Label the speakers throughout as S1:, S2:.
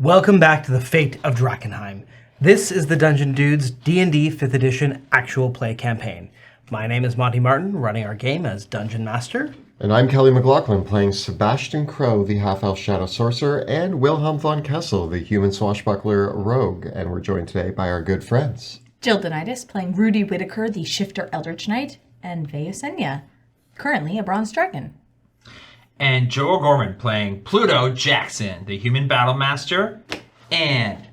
S1: Welcome back to the Fate of Drakkenheim. This is the Dungeon Dudes D&D 5th Edition actual play campaign. My name is Monty Martin, running our game as Dungeon Master.
S2: And I'm Kelly McLaughlin, playing Sebastian Crow, the half-elf shadow sorcerer, and Wilhelm von Kessel, the human swashbuckler rogue. And we're joined today by our good friends.
S3: Jill Denitis, playing Rudy Whitaker, the shifter eldritch knight, and Veyosenia, currently a bronze dragon.
S4: And Joe O'Gorman playing Pluto Jackson, the human battle master, and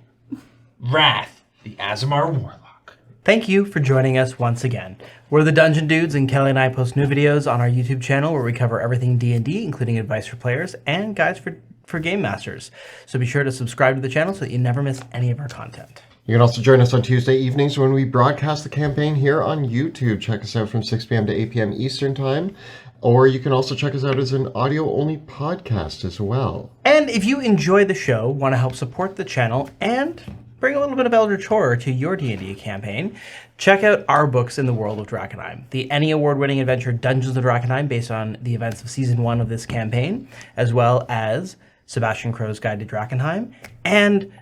S4: Wrath, the Azamar warlock.
S1: Thank you for joining us once again. We're the Dungeon Dudes, and Kelly and I post new videos on our YouTube channel where we cover everything D&D, including advice for players and guides for game masters. So be sure to subscribe to the channel so that you never miss any of our content.
S2: You can also join us on Tuesday evenings when we broadcast the campaign here on YouTube. Check us out from 6 p.m. to 8 p.m. Eastern Time. Or you can also check us out as an audio-only podcast as well.
S1: And if you enjoy the show, want to help support the channel, and bring a little bit of Eldritch Horror to your D&D campaign, check out our books in the world of Drakkenheim. The Emmy Award-winning adventure Dungeons of Drakkenheim, based on the events of Season 1 of this campaign, as well as Sebastian Crow's Guide to Drakkenheim, and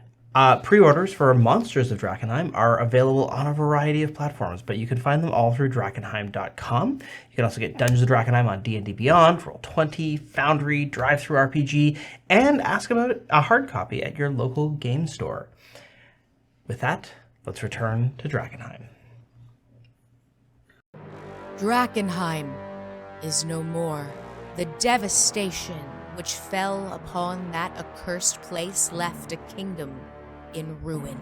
S1: pre-orders for Monsters of Drakkenheim are available on a variety of platforms, but you can find them all through Drakkenheim.com. You can also get Dungeons of Drakkenheim on D&D Beyond, Roll20, Foundry, Drive-Thru-RPG, and ask about a hard copy at your local game store. With that, let's return to Drakkenheim.
S5: Drakkenheim is no more. The devastation which fell upon that accursed place left a kingdom in ruin.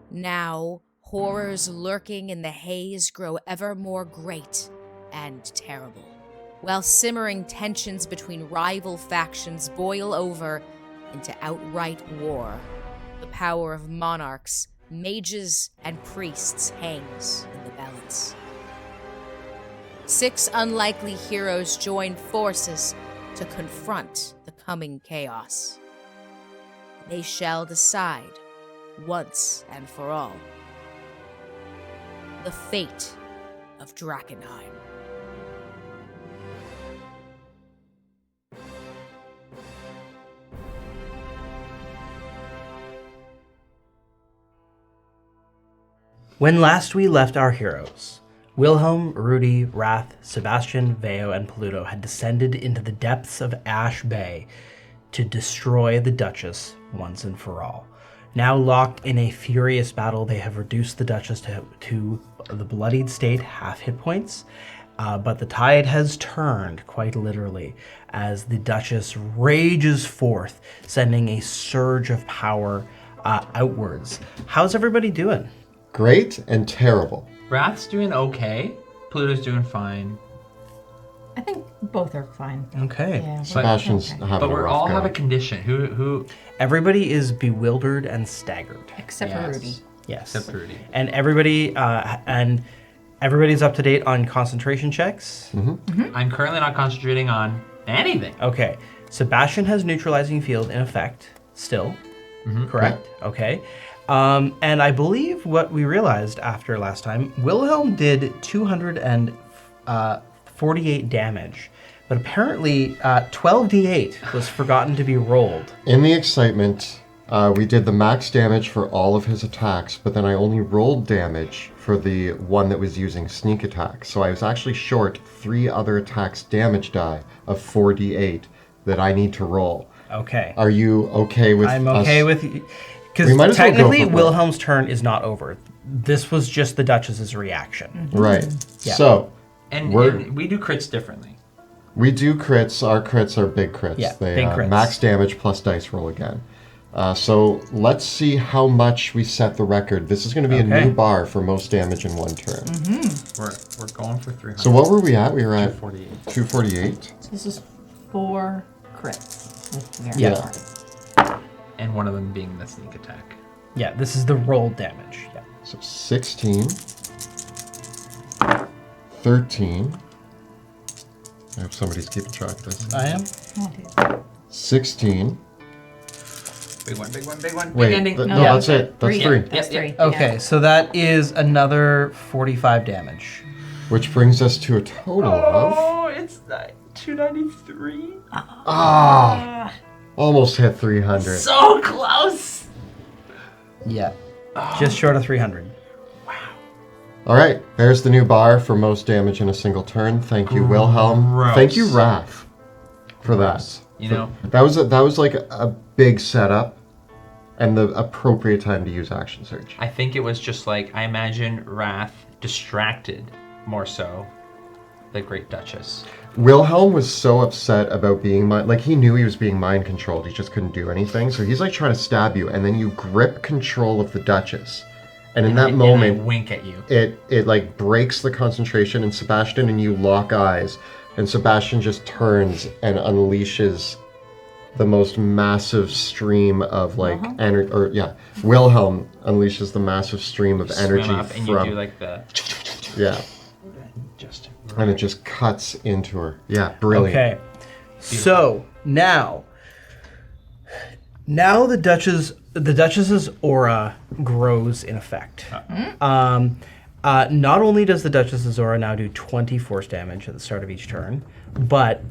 S5: Now, horrors lurking in the haze grow ever more great and terrible, while simmering tensions between rival factions boil over into outright war. The power of monarchs, mages, and priests hangs in the balance. 6 unlikely heroes join forces to confront the coming chaos. They shall decide, once and for all, the fate of Drakkenheim.
S1: When last we left our heroes, Wilhelm, Rudy, Wrath, Sebastian, Veo, and Pluto had descended into the depths of Ash Bay to destroy the Duchess once and for all. Now locked in a furious battle, they have reduced the Duchess to the bloodied state, half hit points, but the tide has turned, quite literally, as the Duchess rages forth, sending a surge of power outwards. How's everybody doing?
S2: Great and terrible.
S4: Wrath's doing okay. Pluto's doing fine.
S3: I think both are fine.
S1: Okay.
S3: Yeah,
S2: Sebastian's
S3: okay.
S2: having
S4: But
S2: a
S4: we
S2: rough
S4: all
S2: go.
S4: have a condition. Who?
S1: Everybody is bewildered and staggered.
S3: Except for Rudy.
S1: Yes.
S4: Except Rudy.
S1: And everybody's up to date on concentration checks.
S4: I'm currently not concentrating on anything.
S1: Okay. Sebastian has neutralizing field in effect still. Correct? Okay. And I believe what we realized after last time, Wilhelm did 248 damage, but apparently 12d8 was forgotten to be rolled.
S2: In the excitement, we did the max damage for all of his attacks, but then I only rolled damage for the one that was using sneak attack. So I was actually short 3 other attacks damage die of 4d8 that I need to roll.
S1: Okay.
S2: Are you okay with
S1: I'm
S2: us?
S1: okay with...
S2: We might
S1: Because
S2: as well go
S1: technically,
S2: for it.
S1: Wilhelm's turn is not over. This was just the Duchess's reaction.
S2: Right.
S1: Yeah.
S2: So,
S4: And we do crits differently.
S2: we do crits. Our crits are big crits.
S1: Yeah,
S2: they
S1: big crits.
S2: max damage plus dice roll again. So let's see how much we set the record. This is going to be a new bar for most damage in one turn.
S4: We're going for 300.
S2: So what were we at? We were at
S4: 248.
S2: 248.
S3: So this is 4 crits with very
S2: Yeah.
S3: hard.
S4: And one of them being the sneak attack.
S1: Yeah, this is the roll damage. Yeah.
S2: So 16. 13. I hope somebody's keeping track of this.
S1: I am.
S2: 16.
S4: Big one, big one, big one.
S2: Wait,
S4: big ending.
S2: no,
S3: Yeah.
S2: that's it. That's 3.
S3: That's
S4: Yep,
S3: 3.
S1: Okay, so that is another 45 damage.
S2: Which brings us to a total of...
S4: Oh, it's 293.
S2: Ah! Almost hit 300.
S4: So close.
S1: Yeah. Just short of 300.
S2: All right, there's the new bar for most damage in a single turn. Thank you, Wilhelm.
S4: Gross.
S2: Thank you, Wrath, for that.
S4: You know,
S2: That was like a big setup, and the appropriate time to use action surge.
S4: I think it was just like, I imagine Wrath distracted more so the Great Duchess.
S2: Wilhelm was so upset about being like he knew he was being mind controlled. He just couldn't do anything. So he's like trying to stab you, and then you grip control of the Duchess, and in that
S4: And
S2: moment,
S4: I wink at you.
S2: it like breaks the concentration, and Sebastian and you lock eyes, and Sebastian just turns and unleashes the most massive stream of like energy, or yeah, Wilhelm unleashes the massive stream of energy
S4: Swim up and
S2: from
S4: you do like the
S2: yeah,
S4: just
S2: and it just cuts into her. Yeah, brilliant.
S1: Okay. So now the Duchess's aura grows in effect. Not only does the Duchess's aura now do 20 force damage at the start of each turn, but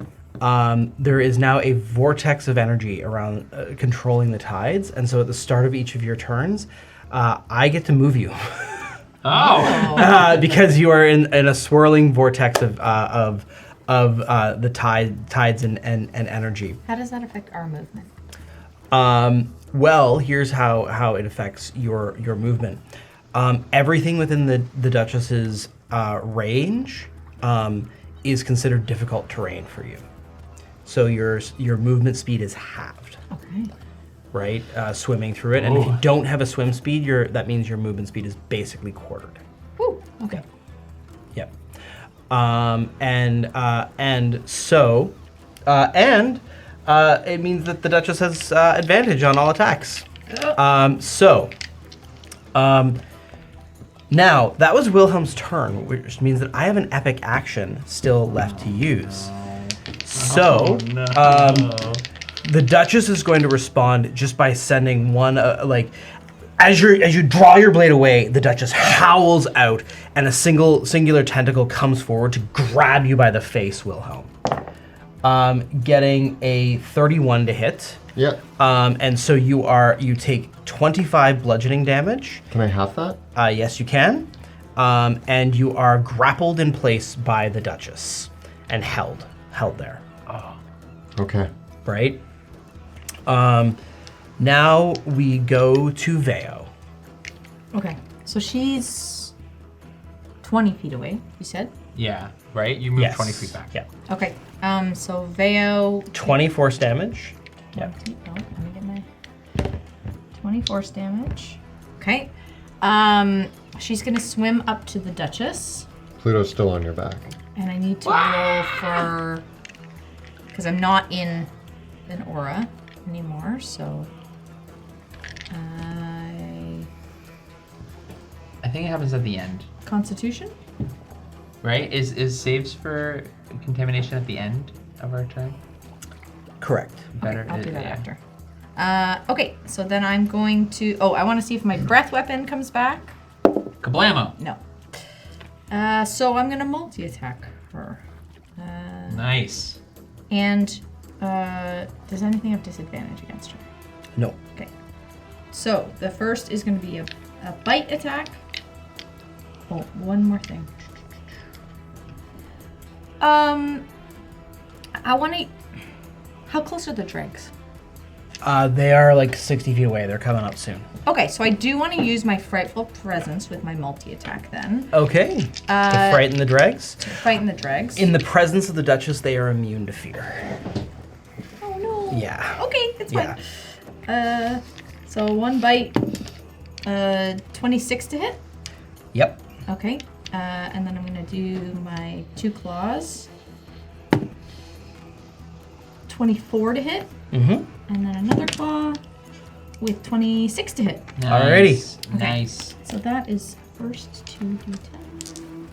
S1: there is now a vortex of energy around controlling the tides, and so at the start of each of your turns, I get to move you. Because you are in a swirling vortex of the tides and energy.
S3: How does that affect our movement?
S1: Well, here's how it affects your movement. Everything within the Duchess's range is considered difficult terrain for you. So your movement speed is halved.
S3: Okay.
S1: Right? Swimming through it. And if you don't have a swim speed, that means your movement speed is basically quartered.
S3: Ooh, okay.
S1: Yep. So it means that the Duchess has advantage on all attacks. Now, that was Wilhelm's turn, which means that I have an epic action still left to use. So, the Duchess is going to respond just by sending one, as you draw your blade away, the Duchess howls out, and a singular tentacle comes forward to grab you by the face, Wilhelm. Getting a 31 to hit.
S2: Yeah.
S1: And so you take 25 bludgeoning damage.
S2: Can I have that?
S1: Yes, you can. And you are grappled in place by the Duchess and held there.
S2: Okay.
S1: Right? Now we go to Veo.
S3: Okay. So she's 20 feet away, you said?
S4: yeah, right? You move
S1: Yes.
S4: 20 feet back.
S1: Yeah.
S3: Okay. So Veo.
S1: 20 force damage. Yeah.
S3: Oh, let me get my 20 force damage. Okay. She's gonna swim up to the Duchess,
S2: Pluto's still on your back.
S3: and I need to roll for because I'm not in an aura anymore. So
S4: I think it happens at the end,
S3: Constitution.
S4: right? Is saves for contamination at the end of our turn?
S1: Correct.
S4: Better.
S3: Okay, I'll do that
S4: yeah.
S3: after. Okay, so then I'm going to. Oh, I want to see if my breath weapon comes back.
S4: Kablamo!
S3: No. So I'm gonna multi-attack her.
S4: Nice.
S3: And does anything have disadvantage against her?
S1: No.
S3: Okay. So the first is going to be a bite attack. Oh, one more thing. I want to. How close are the dregs?
S1: They are like 60 feet away. They're coming up soon.
S3: Okay, so I do want to use my frightful presence with my multi-attack then.
S1: Okay. To frighten the dregs.
S3: Fighting the dregs.
S1: In the presence of the Duchess, they are immune to fear.
S3: Oh no.
S1: Yeah.
S3: Okay, it's
S1: Yeah.
S3: fine. So one bite. 26 to hit.
S1: Yep.
S3: Okay. And then I'm gonna do my 2 claws. 24 to hit.
S1: Mm-hmm.
S3: And then another claw with 26 to hit.
S4: Nice.
S1: Alrighty.
S4: Nice.
S3: So that is first 2d10.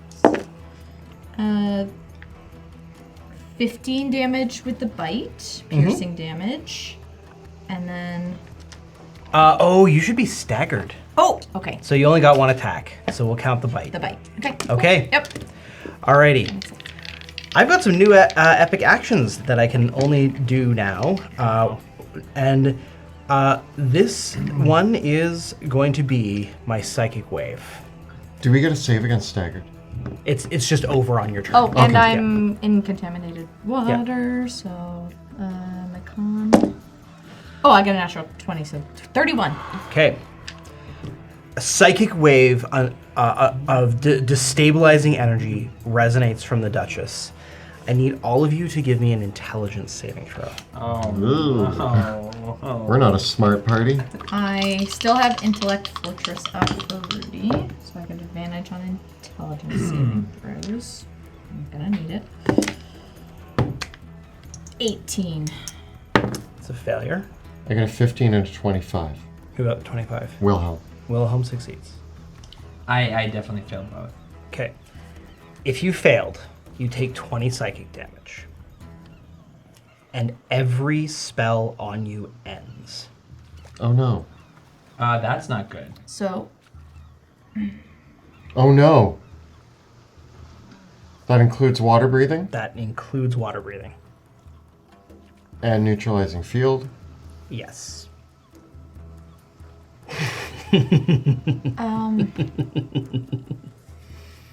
S3: 15 damage with the bite, piercing damage. And then.
S1: You should be staggered.
S3: Oh, okay.
S1: So you only got one attack, so we'll count the bite.
S3: The bite. Okay.
S1: Okay.
S3: Yep.
S1: Alrighty. I've got some new epic actions that I can only do now. And This one is going to be my psychic wave.
S2: Do we get a save against staggered?
S1: It's just over on your turn.
S3: Oh, and
S2: Okay.
S3: I'm in contaminated water, so my con. Oh, I got a natural 20, so 31.
S1: Okay. A psychic wave of destabilizing energy resonates from the Duchess. I need all of you to give me an intelligence saving throw.
S2: We're not a smart party.
S3: I still have intellect fortress up for Rudy, so I get advantage on intelligence saving throws. I'm gonna need it. 18.
S1: It's a failure.
S2: I got a 15 and a 25.
S1: Who got 25?
S2: Wilhelm.
S1: Wilhelm succeeds.
S4: I definitely failed both.
S1: Okay. If you failed, you take 20 psychic damage. And every spell on you ends.
S2: Oh no.
S4: That's not good.
S3: So,
S2: Oh no. That includes water breathing
S1: That includes water breathing.
S2: and neutralizing field.
S1: Yes.
S3: okay.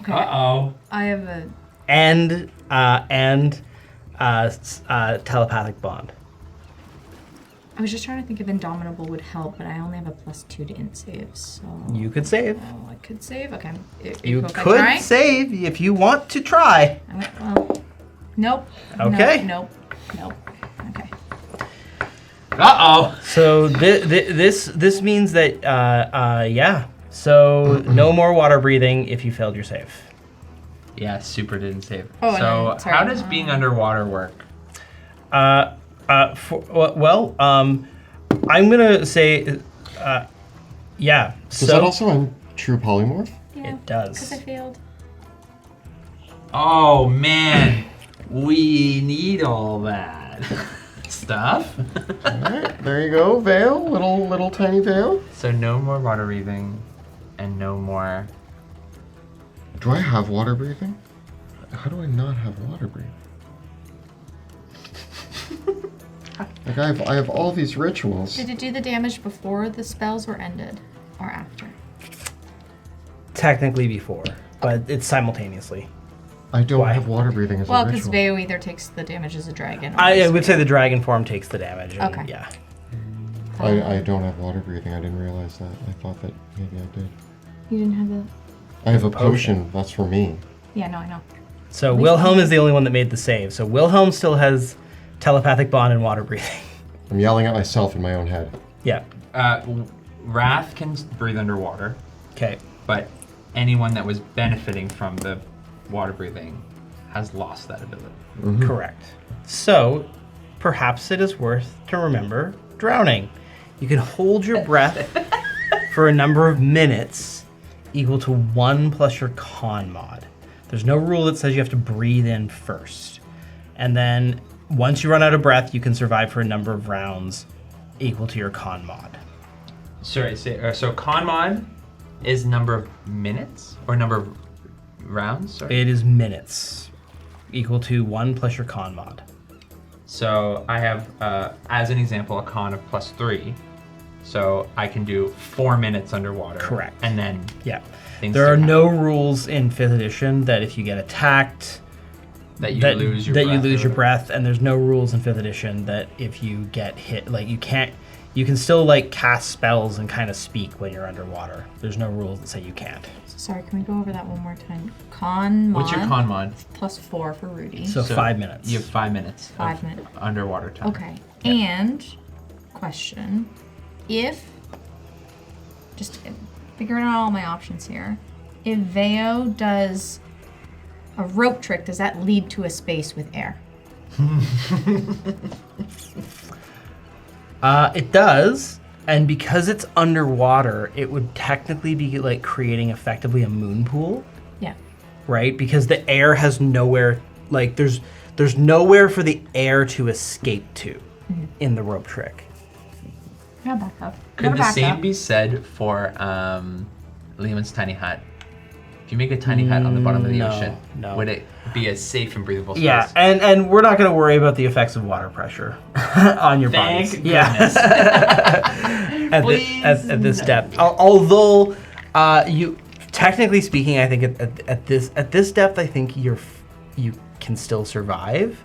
S4: Uh-oh.
S3: I have a.
S1: And telepathic bond.
S3: I was just trying to think if Indomitable would help, but I only have a +2 to int save, so.
S1: You could save.
S3: Oh, I could save? Okay.
S1: You
S3: If I
S1: could
S3: try?
S1: save if you want to try.
S3: Well, nope.
S1: Okay.
S3: Nope. Okay.
S4: Uh-oh.
S1: So this means that yeah. So no more water breathing if you failed your save.
S4: Yeah, super didn't save.
S3: Oh,
S4: so
S3: and then- sorry.
S4: how does being underwater work?
S1: I'm gonna say yeah.
S2: Does that also on true polymorph?
S3: Yeah.
S1: It does.
S3: Because I failed.
S4: Oh, man. We need all that stuff.
S2: Alright, there you go, veil. Little tiny veil.
S4: So no more water breathing and no more...
S2: Do I have water breathing? How do I not have water breathing? Like I have all these rituals.
S3: Did it do the damage before the spells were ended or after?
S1: Technically before, but it's simultaneously.
S2: I don't
S1: Why?
S2: have water breathing as
S3: Well,
S2: a
S3: because
S2: ritual.
S3: Veo either takes the damage as a dragon. Or
S1: I
S3: as
S1: would say the dragon form takes the damage. And
S3: Okay.
S1: Yeah.
S2: I don't have water breathing. I didn't realize that. I thought that maybe I did.
S3: You didn't have the.
S2: I have a potion. That's for me.
S3: Yeah, no, I know.
S1: So
S3: least
S1: Wilhelm
S3: one.
S1: is the only one that made the save. So Wilhelm still has telepathic bond and water breathing.
S2: I'm yelling at myself in my own head.
S1: Yeah.
S4: Wrath can breathe underwater,
S1: Okay.
S4: but anyone that was benefiting from the water breathing has lost that ability.
S1: Correct. So perhaps it is worth to remember drowning. You can hold your breath for a number of minutes equal to 1 plus your con mod. There's no rule that says you have to breathe in first. And then once you run out of breath, you can survive for a number of rounds equal to your con mod.
S4: Sorry, so con mod is number of minutes or number of rounds? Sorry.
S1: It is minutes equal to 1 plus your con mod.
S4: So I have, as an example, a con of +3. So I can do 4 minutes underwater.
S1: Correct.
S4: And then
S1: Yeah.
S4: things
S1: There are
S4: start
S1: no rules in 5th edition that if you get attacked,
S4: that you
S1: that
S4: lose your
S1: that
S4: breath
S1: you lose
S4: or
S1: your breath, and there's no rules in 5th edition that if you get hit, like you can still like cast spells and kind of speak when you're underwater. There's no rules that say you can't.
S3: Sorry, can we go over that one more time? Con mod.
S4: What's your con mod?
S3: +4 for Rudy.
S1: So 5 minutes.
S4: You have 5 minutes.
S3: 5
S4: of
S3: minutes.
S4: Underwater time.
S3: Okay. And question, if just figuring out all my options here, if Veo does a rope trick, does that lead to a space with air?
S1: It does, and because it's underwater, it would technically be like creating effectively a moon pool,
S3: Yeah.
S1: right? Because the air has nowhere, like there's nowhere for the air to escape to in the rope trick.
S3: Gotta back up.
S4: Could the same be said for Lehman's Tiny Hut? If you make a tiny hut on the bottom of the
S1: No,
S4: ocean,
S1: no.
S4: would it be a safe and breathable space?
S1: Yeah, and we're not going to worry about the effects of water pressure on your bodies.
S4: Thank
S1: Yeah.
S4: goodness.
S1: at this depth. Although you technically speaking, I think at this depth, I think you can still survive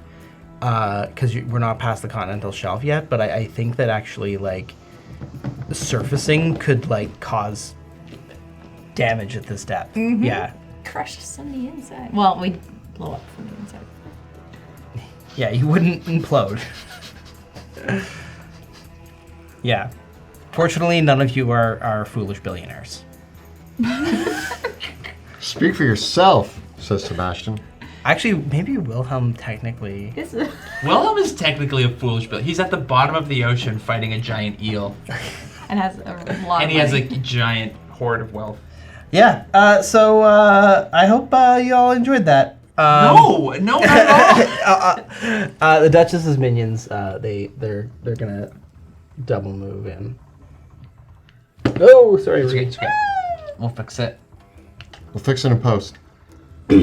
S1: because we're not past the continental shelf yet. But I think that actually like surfacing could like cause damage at this depth.
S3: Mm-hmm.
S1: Yeah.
S3: Crushed us on the inside. Well, we blow up from the inside.
S1: Yeah, you wouldn't implode. Yeah. Fortunately, none of you are foolish billionaires.
S2: Speak for yourself, says Sebastian.
S1: Actually, maybe Wilhelm technically.
S4: Willem is technically a foolish bill. He's at the bottom of the ocean fighting a giant eel.
S3: And has a lot
S4: And
S3: of
S4: he has a
S3: money.
S4: giant hoard of wealth.
S1: Yeah. So I hope you all enjoyed that.
S4: No, not at all.
S1: The Duchess's minions, they're gonna double move in. Oh, sorry.
S4: It's okay,
S1: Reed.
S4: it's okay. We'll fix it.
S2: We'll fix it in post.
S4: Oh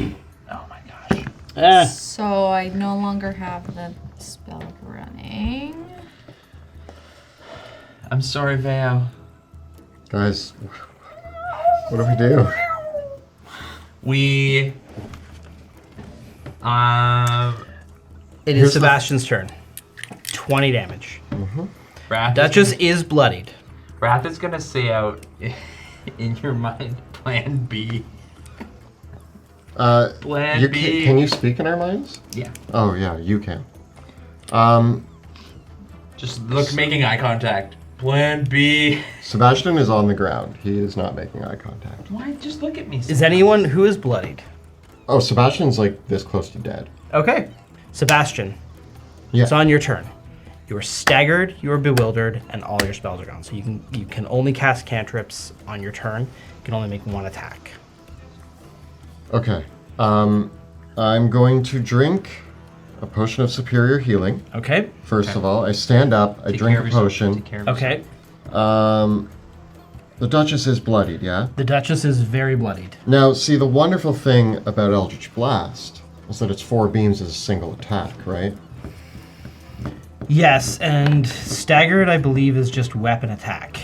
S4: my gosh.
S1: Ah.
S3: So I no longer have the spell running.
S4: I'm sorry, Veo.
S2: Guys, what do we do?
S4: We
S1: It
S2: Here's
S1: is Sebastian's turn. 20 damage.
S4: Wrath
S1: Duchess is bloodied.
S4: Wrath is gonna say out in your mind plan B. Plan
S2: You
S4: B.
S2: can you speak in our minds?
S4: Yeah.
S2: Oh yeah, you can.
S4: Just look, making eye contact. Plan B.
S2: Sebastian is on the ground. He is not making eye contact.
S4: Why? Just look at me.
S1: Is anyone who is bloodied?
S2: Oh, Sebastian's like this close to dead.
S1: Okay. Sebastian,
S2: Yeah.
S1: it's on your turn. You are staggered, you are bewildered, and all your spells are gone. So you can only cast cantrips on your turn. You can only make one attack.
S2: Okay. I'm going to drink a potion of superior healing.
S1: Okay.
S2: First of all, I stand up, I drink a potion.
S1: Okay.
S2: The Duchess is bloodied, yeah?
S1: The Duchess is very bloodied.
S2: Now, see, the wonderful thing about Eldritch Blast is that it's 4 beams as a single attack, right?
S1: Yes, and staggered, I believe, is just weapon attack.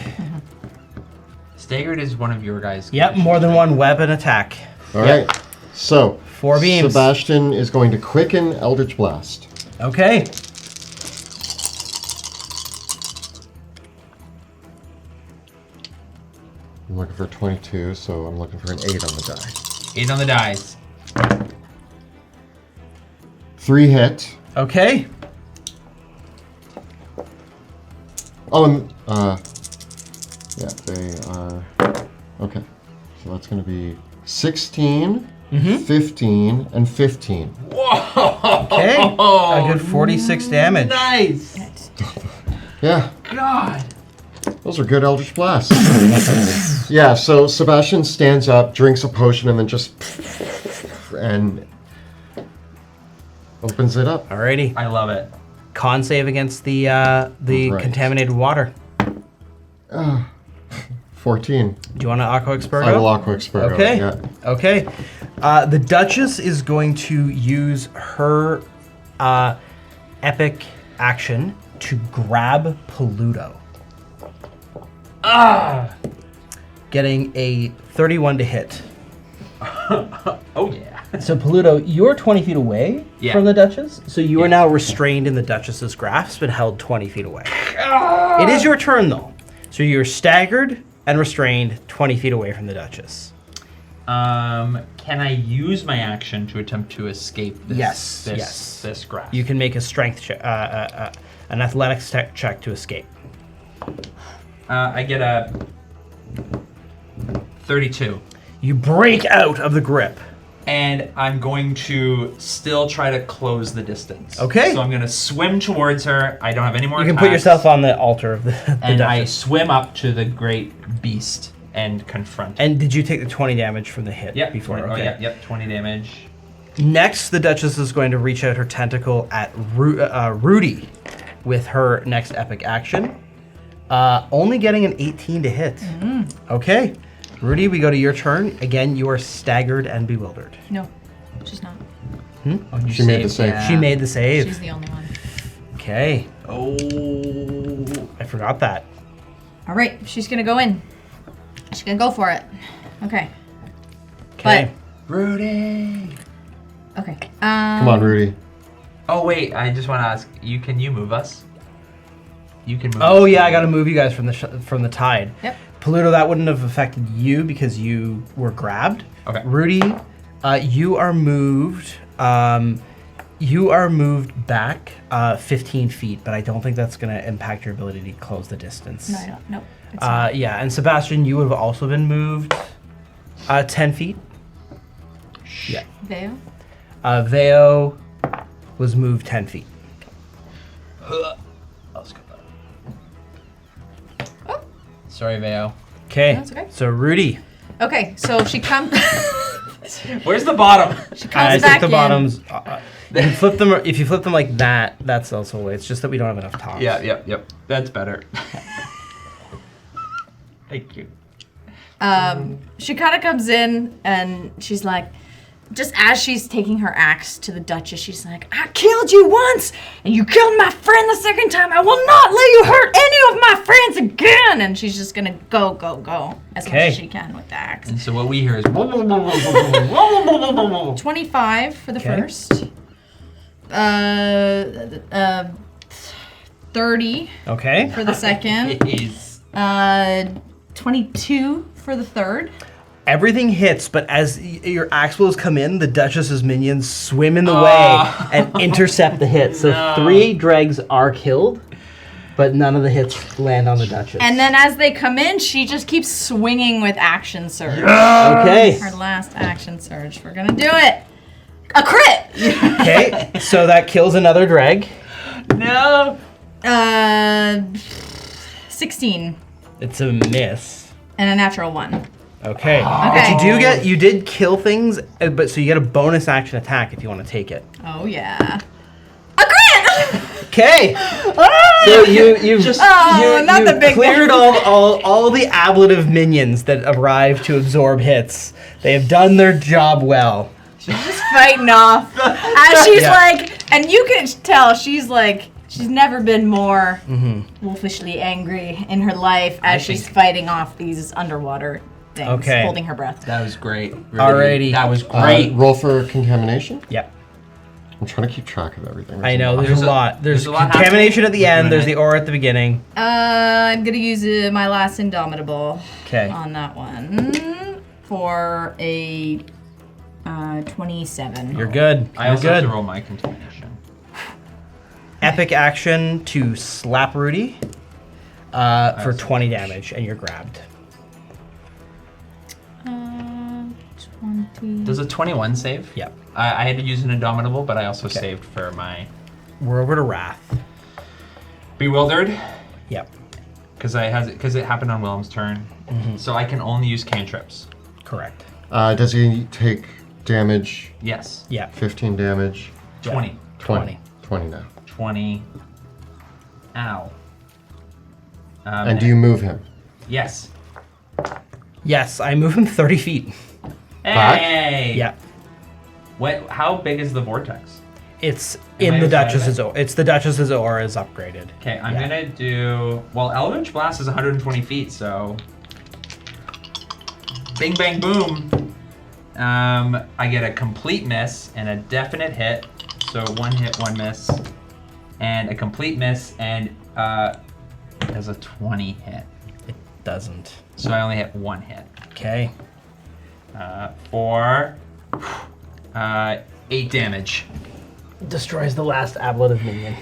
S4: Staggered is one of your guys.
S1: Yep, more than one weapon attack.
S2: All
S1: Yep.
S2: right. So,
S1: 4 beams.
S2: Sebastian is going to quicken Eldritch Blast.
S1: Okay.
S2: I'm looking for 22, so I'm looking for an 8 on the die.
S4: 8 on the dice.
S2: 3 hit.
S1: Okay.
S2: Oh, and, yeah, they are, okay. So that's going to be 16, 15, and 15.
S4: Whoa!
S1: Okay. A good 46 damage.
S4: Nice.
S2: Yeah,
S4: God.
S2: those are good Eldritch Blasts. Yeah, so Sebastian stands up, drinks a potion, and then just, and opens it up.
S1: Alrighty.
S4: I love it.
S1: Con save against the
S2: Right.
S1: contaminated water.
S2: 14.
S1: Do you want to Aqua Experto?
S2: I will Aqua Experto.
S1: Okay.
S2: Yeah.
S1: Okay. The Duchess is going to use her epic action to grab Peludo. Getting a 31 to hit.
S4: Oh yeah.
S1: So Peludo, you're 20 feet away
S4: Yeah.
S1: from the Duchess, so you are
S4: Yeah.
S1: now restrained in the Duchess's grasp and held 20 feet away. It is your turn though, so you're staggered and restrained 20 feet away from the Duchess.
S4: Can I use my action to attempt to escape this?
S1: Yes,
S4: This,
S1: yes.
S4: This grasp.
S1: You can make a strength check, an athletics check to escape.
S4: I get a 32.
S1: You break out of the grip.
S4: And I'm going to still try to close the distance.
S1: Okay.
S4: So I'm going to swim towards her. I don't have any more
S1: You can put
S4: attacks.
S1: yourself on the altar of the
S4: And I
S1: Duchess.
S4: swim up to the great beast and confront it.
S1: And did you take the 20 damage from the hit
S4: Yep.
S1: before?
S4: 20,
S1: Okay.
S4: yep, 20 damage.
S1: Next, the Duchess is going to reach out her tentacle at Rudy with her next epic action. Only getting an 18 to hit. Okay. Rudy, we go to your turn. Again, you are staggered and bewildered.
S3: No, she's not.
S1: Oh, you
S2: She made the save.
S4: Yeah.
S1: She made the save.
S3: She's the only one.
S1: Okay.
S4: Oh.
S1: I forgot that.
S3: All right, she's gonna go in. She's gonna go for it. Okay.
S1: Okay.
S4: Rudy.
S3: Okay.
S2: Come on, Rudy.
S4: Oh wait, I just want to ask. Can you move us? You can move.
S1: Oh
S4: us.
S1: yeah, I got to move you guys from the tide.
S3: Yep.
S1: Pluto, that wouldn't have affected you because you were grabbed.
S4: Okay.
S1: Rudy, you are moved. You are moved back 15 feet, but I don't think that's going to impact your ability to close the distance.
S3: No, I don't. Nope. It's not.
S1: Yeah, and Sebastian, you would have also been moved 10 feet. Yeah.
S3: Veo?
S1: Veo was moved 10 feet.
S4: Let's go. Sorry, Veo.
S1: Okay.
S3: That's okay.
S1: So Rudy,
S3: Okay, so she comes.
S4: Where's the bottom?
S3: She
S1: I
S3: comes
S1: took
S3: back
S1: the
S3: in.
S1: bottoms. You can flip them. If you flip them like that, that's also a way. It's just that we don't have enough tops.
S4: Yep. That's better. Thank you.
S3: She kind of comes in and she's like, just as she's taking her axe to the Duchess, she's like, I killed you once and you killed my friend the second time. I will not let you hurt any of my friends again. And she's just gonna go as much as she can with the axe.
S4: And so what we hear is
S3: 25 for the
S1: Okay.
S3: first. 30
S1: Okay.
S3: for the second.
S4: is
S3: 22 for the third.
S1: Everything hits, but as your axe blows come in, the Duchess's minions swim in the way
S4: Ah.
S1: and intercept the hit. So
S4: No.
S1: 3 dregs are killed, but none of the hits land on the Duchess.
S3: And then as they come in, she just keeps swinging with action surge.
S1: Okay.
S3: Her last action surge. We're gonna do it. A crit!
S1: Okay. So that kills another dreg.
S4: no.
S3: 16
S1: It's a miss.
S3: and a natural 1.
S1: Okay.
S3: Okay.
S1: But you did kill things, but so you get a bonus action attack if you want to take it.
S3: Oh yeah. A crit!
S1: Okay. So you've just
S3: not the big
S1: cleared
S3: one.
S1: all the ablative minions that arrive to absorb hits. They have done their job well.
S3: She's just fighting off. As she's
S1: Yeah.
S3: like, and you can tell she's like, she's never been more wolfishly angry in her life as she's fighting off these underwater things,
S1: Okay.
S3: holding her breath.
S4: That was great. Rudy.
S1: Alrighty.
S4: That was great.
S2: Roll for contamination.
S1: Yep.
S2: I'm trying to keep track of everything.
S1: I know, there's a lot. There's
S4: a lot
S1: contamination at
S4: happening.
S1: the end,
S4: We're
S1: there's
S4: doing
S1: the aura at the beginning.
S3: I'm gonna use my last Indomitable
S1: Okay.
S3: on that one for a 27.
S1: You're good.
S4: I
S1: You're
S4: also have
S1: good.
S4: to roll my contamination.
S1: Epic action to slap Rudy for 20 damage, and you're grabbed.
S3: 20.
S4: Does a 21 save?
S1: Yep.
S4: I had to use an Indomitable, but I also saved for my
S1: We're over to Wrath.
S4: Bewildered,
S1: Yep.
S4: because it happened on Willem's turn. So I can only use cantrips.
S1: Correct.
S2: Does he take damage?
S4: Yes.
S1: Yep.
S2: 15 damage.
S4: 20.
S1: 20.
S2: 20 now.
S4: 20. Ow.
S2: And do you move him?
S4: Yes.
S1: Yes, I move him 30 feet.
S2: Back?
S4: Hey!
S1: Yep.
S4: What? How big is the vortex?
S1: It's
S4: Am
S1: in
S4: I
S1: the
S4: outside of
S1: Duchess's
S4: it?
S1: aura. It's the Duchess's aura is upgraded.
S4: Okay, I'm
S1: Yeah.
S4: gonna do. Well, Eldritch Blast is 120 feet, so. Bing, bang, boom. I get a complete miss and a definite hit. So 1 hit, 1 miss. And a complete miss and there's a 20 hit.
S1: It doesn't.
S4: So I only hit 1 hit.
S1: Okay.
S4: For 8 damage.
S1: Destroys the last ablative minion.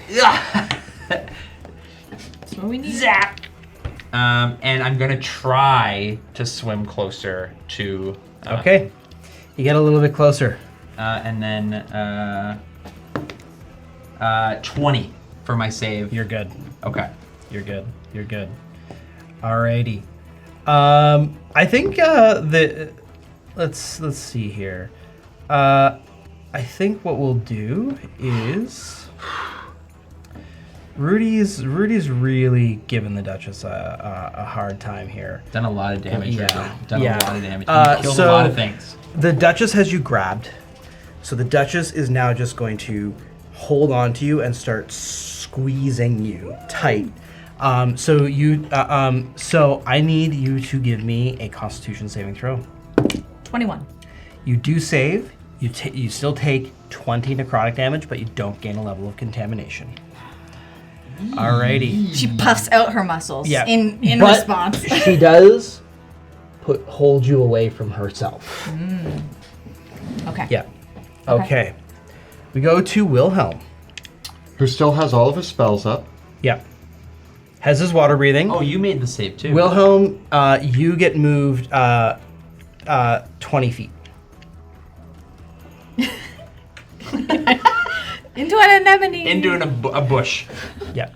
S3: That's what we need.
S4: Zap! And I'm gonna try to swim closer to.
S1: Okay. You get a little bit closer.
S4: And then 20 for my save.
S1: You're good.
S4: Okay.
S1: You're good. You're good. Alrighty. I think let's see here. I think what we'll do is Rudy's really giving the Duchess a hard time here.
S4: Done a lot of damage.
S1: Yeah.
S4: Richard. Done
S1: Yeah.
S4: a lot of damage. Killed
S1: So-
S4: a lot of things.
S1: The Duchess has you grabbed, so the Duchess is now just going to hold on to you and start squeezing you tight. So I need you to give me a Constitution saving throw.
S3: 21.
S1: You do save. You still take 20 necrotic damage, but you don't gain a level of contamination. Alrighty.
S3: She puffs out her muscles
S1: Yeah.
S3: in
S1: But
S3: response.
S1: she does hold you away from herself.
S3: Okay.
S1: Yeah. Okay. We go to Wilhelm.
S2: Who still has all of his spells up.
S1: Yeah. Has his water breathing.
S4: Oh, you made the save too.
S1: Wilhelm, you get moved 20 feet.
S3: Into an anemone.
S4: Into a bush.
S1: Yeah.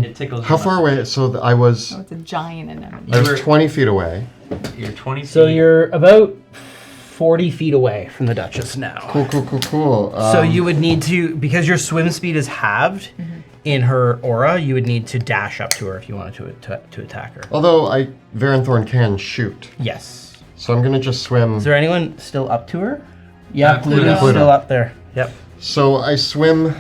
S4: It tickles.
S2: How
S4: your
S2: far away? So I was
S3: Oh, it's a giant anemone.
S2: I was 20 feet away.
S4: You're 20 feet.
S1: So you're about 40 feet away from the Duchess now.
S2: Cool.
S1: So you would need to, because your swim speed is halved in her aura, you would need to dash up to her if you wanted to attack her.
S2: Although Varenthorn can shoot.
S1: Yes.
S2: So I'm going to just swim.
S1: Is there anyone still up to her? Yeah,
S4: Pluto.
S1: Pluto's still up there. Yep.
S2: So I swim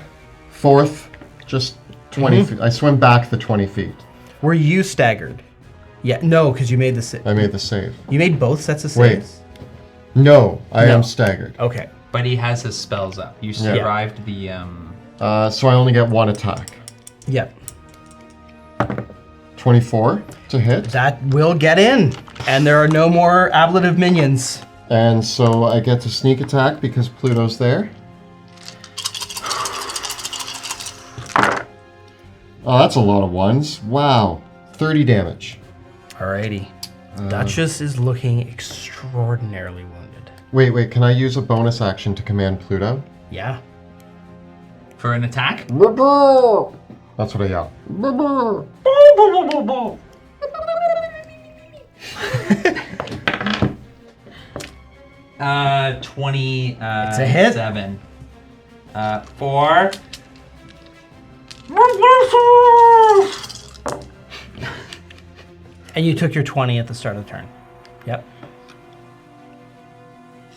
S2: forth just 20 feet. I swim back the 20 feet.
S1: Were you staggered? Yeah, no, because you made the
S2: I made the save.
S1: You made both sets of
S2: Wait.
S1: saves?
S2: No, I
S1: No.
S2: am staggered.
S1: Okay.
S4: But he has his spells up. You
S2: Yeah.
S4: survived the.
S2: So I only get one attack.
S1: Yep.
S2: 24 to hit.
S1: That will get in. And there are no more ablative minions.
S2: And so I get to sneak attack because Pluto's there. Oh, that's a lot of ones. Wow. 30 damage.
S1: Alrighty. Duchess is looking extraordinarily wounded.
S2: Wait, can I use a bonus action to command Pluto?
S1: Yeah.
S4: For an attack?
S2: That's what I yell.
S4: 20.
S1: It's a hit.
S4: 7. 4.
S1: And you took your 20 at the start of the turn. Yep.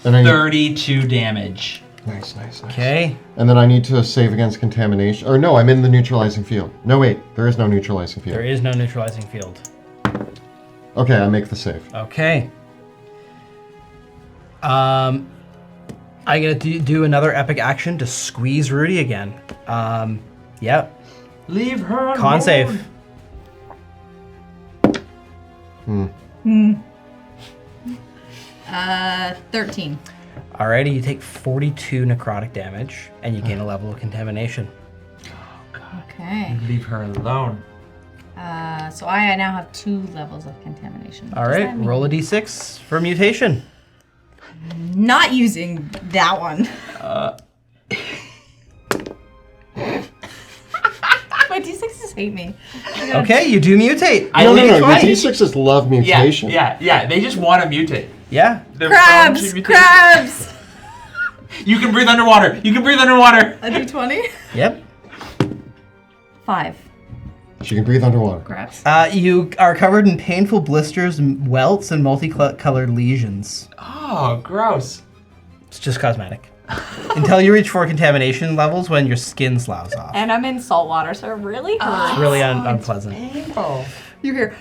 S2: And I need,
S4: 32 damage.
S2: nice.
S1: Okay.
S2: And then I need to save against contamination. Or no, I'm in the neutralizing field. No, wait, there is no neutralizing field.
S1: There is no neutralizing field.
S2: Okay, I make the save.
S1: Okay. I'm gonna do another epic action to squeeze Rudy again. Yep.
S4: Leave her
S1: Con save.
S3: 13.
S1: Alrighty, you take 42 necrotic damage, and you gain a level of contamination.
S3: Okay.
S4: Leave her alone.
S3: So I now have 2 levels of contamination. What
S1: All
S3: does
S1: right,
S3: that mean?
S1: roll a d6 for mutation.
S3: Not using that one. My D6s hate me.
S1: Okay, you do mutate.
S2: No,
S1: Roll
S2: the
S1: d20.
S2: D6s love mutation.
S4: Yeah. They just want to mutate.
S1: Yeah.
S4: They're prone to mutation.
S3: Crabs!
S4: You can breathe underwater.
S3: A D20?
S1: Yep.
S3: 5
S2: She can breathe underwater.
S3: crabs.
S1: You are covered in painful blisters, welts, and multicolored lesions.
S4: Oh, gross.
S1: It's just cosmetic. Until you reach 4 contamination levels when your skin sloughs off.
S3: And I'm in salt water, so it really hurts.
S1: It's really unpleasant.
S3: You hear,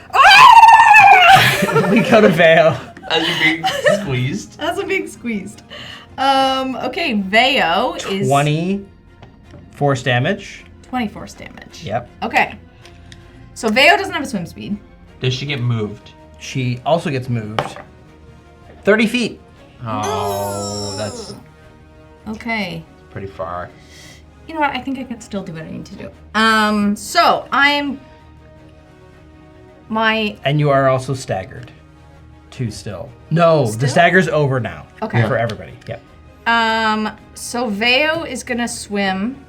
S1: We go to Veo.
S4: As you're being squeezed.
S3: as I'm being squeezed. Okay, Veo is
S1: 20 force damage.
S3: 20 force damage.
S1: Yep.
S3: Okay. So Veo doesn't have a swim speed.
S4: Does she get moved?
S1: She also gets moved 30 feet.
S4: Oh, that's
S3: Okay.
S4: pretty far.
S3: You know what? I think I can still do what I need to do. So I'm
S1: And you are also staggered. 2 still. No, the
S3: Still?
S1: stagger's over now.
S3: Okay.
S1: For everybody. Yep.
S3: So Veo is gonna swim.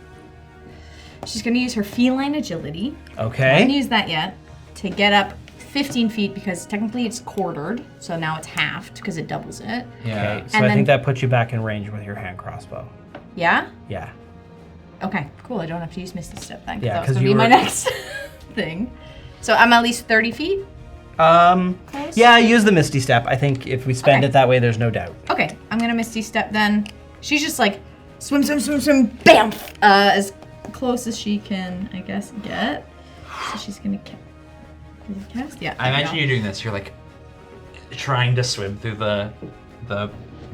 S3: She's gonna use her feline agility. I haven't
S1: Okay.
S3: used that yet. To get up 15 feet because technically it's quartered, so now it's halved because it doubles it.
S4: Yeah.
S1: Okay. So
S3: And
S1: I
S3: then-
S1: think that puts you back in range with your hand crossbow.
S3: Yeah?
S1: Yeah.
S3: Okay, cool. I don't have to use Misty Step then.
S1: Yeah,
S3: That was
S1: 'cause
S3: gonna
S1: you
S3: be my
S1: were-
S3: next thing. So I'm at least 30 feet? Close?
S1: Yeah, use the Misty Step. I think if we spend
S3: Okay.
S1: it that way, there's no doubt.
S3: Okay, I'm gonna Misty Step then. She's just like, swim, swim, swim, swim, bam! As close as she can, I guess, get. So she's gonna cast? Yeah.
S4: I
S3: there we
S4: imagine
S3: go.
S4: you doing this. You're like trying to swim through the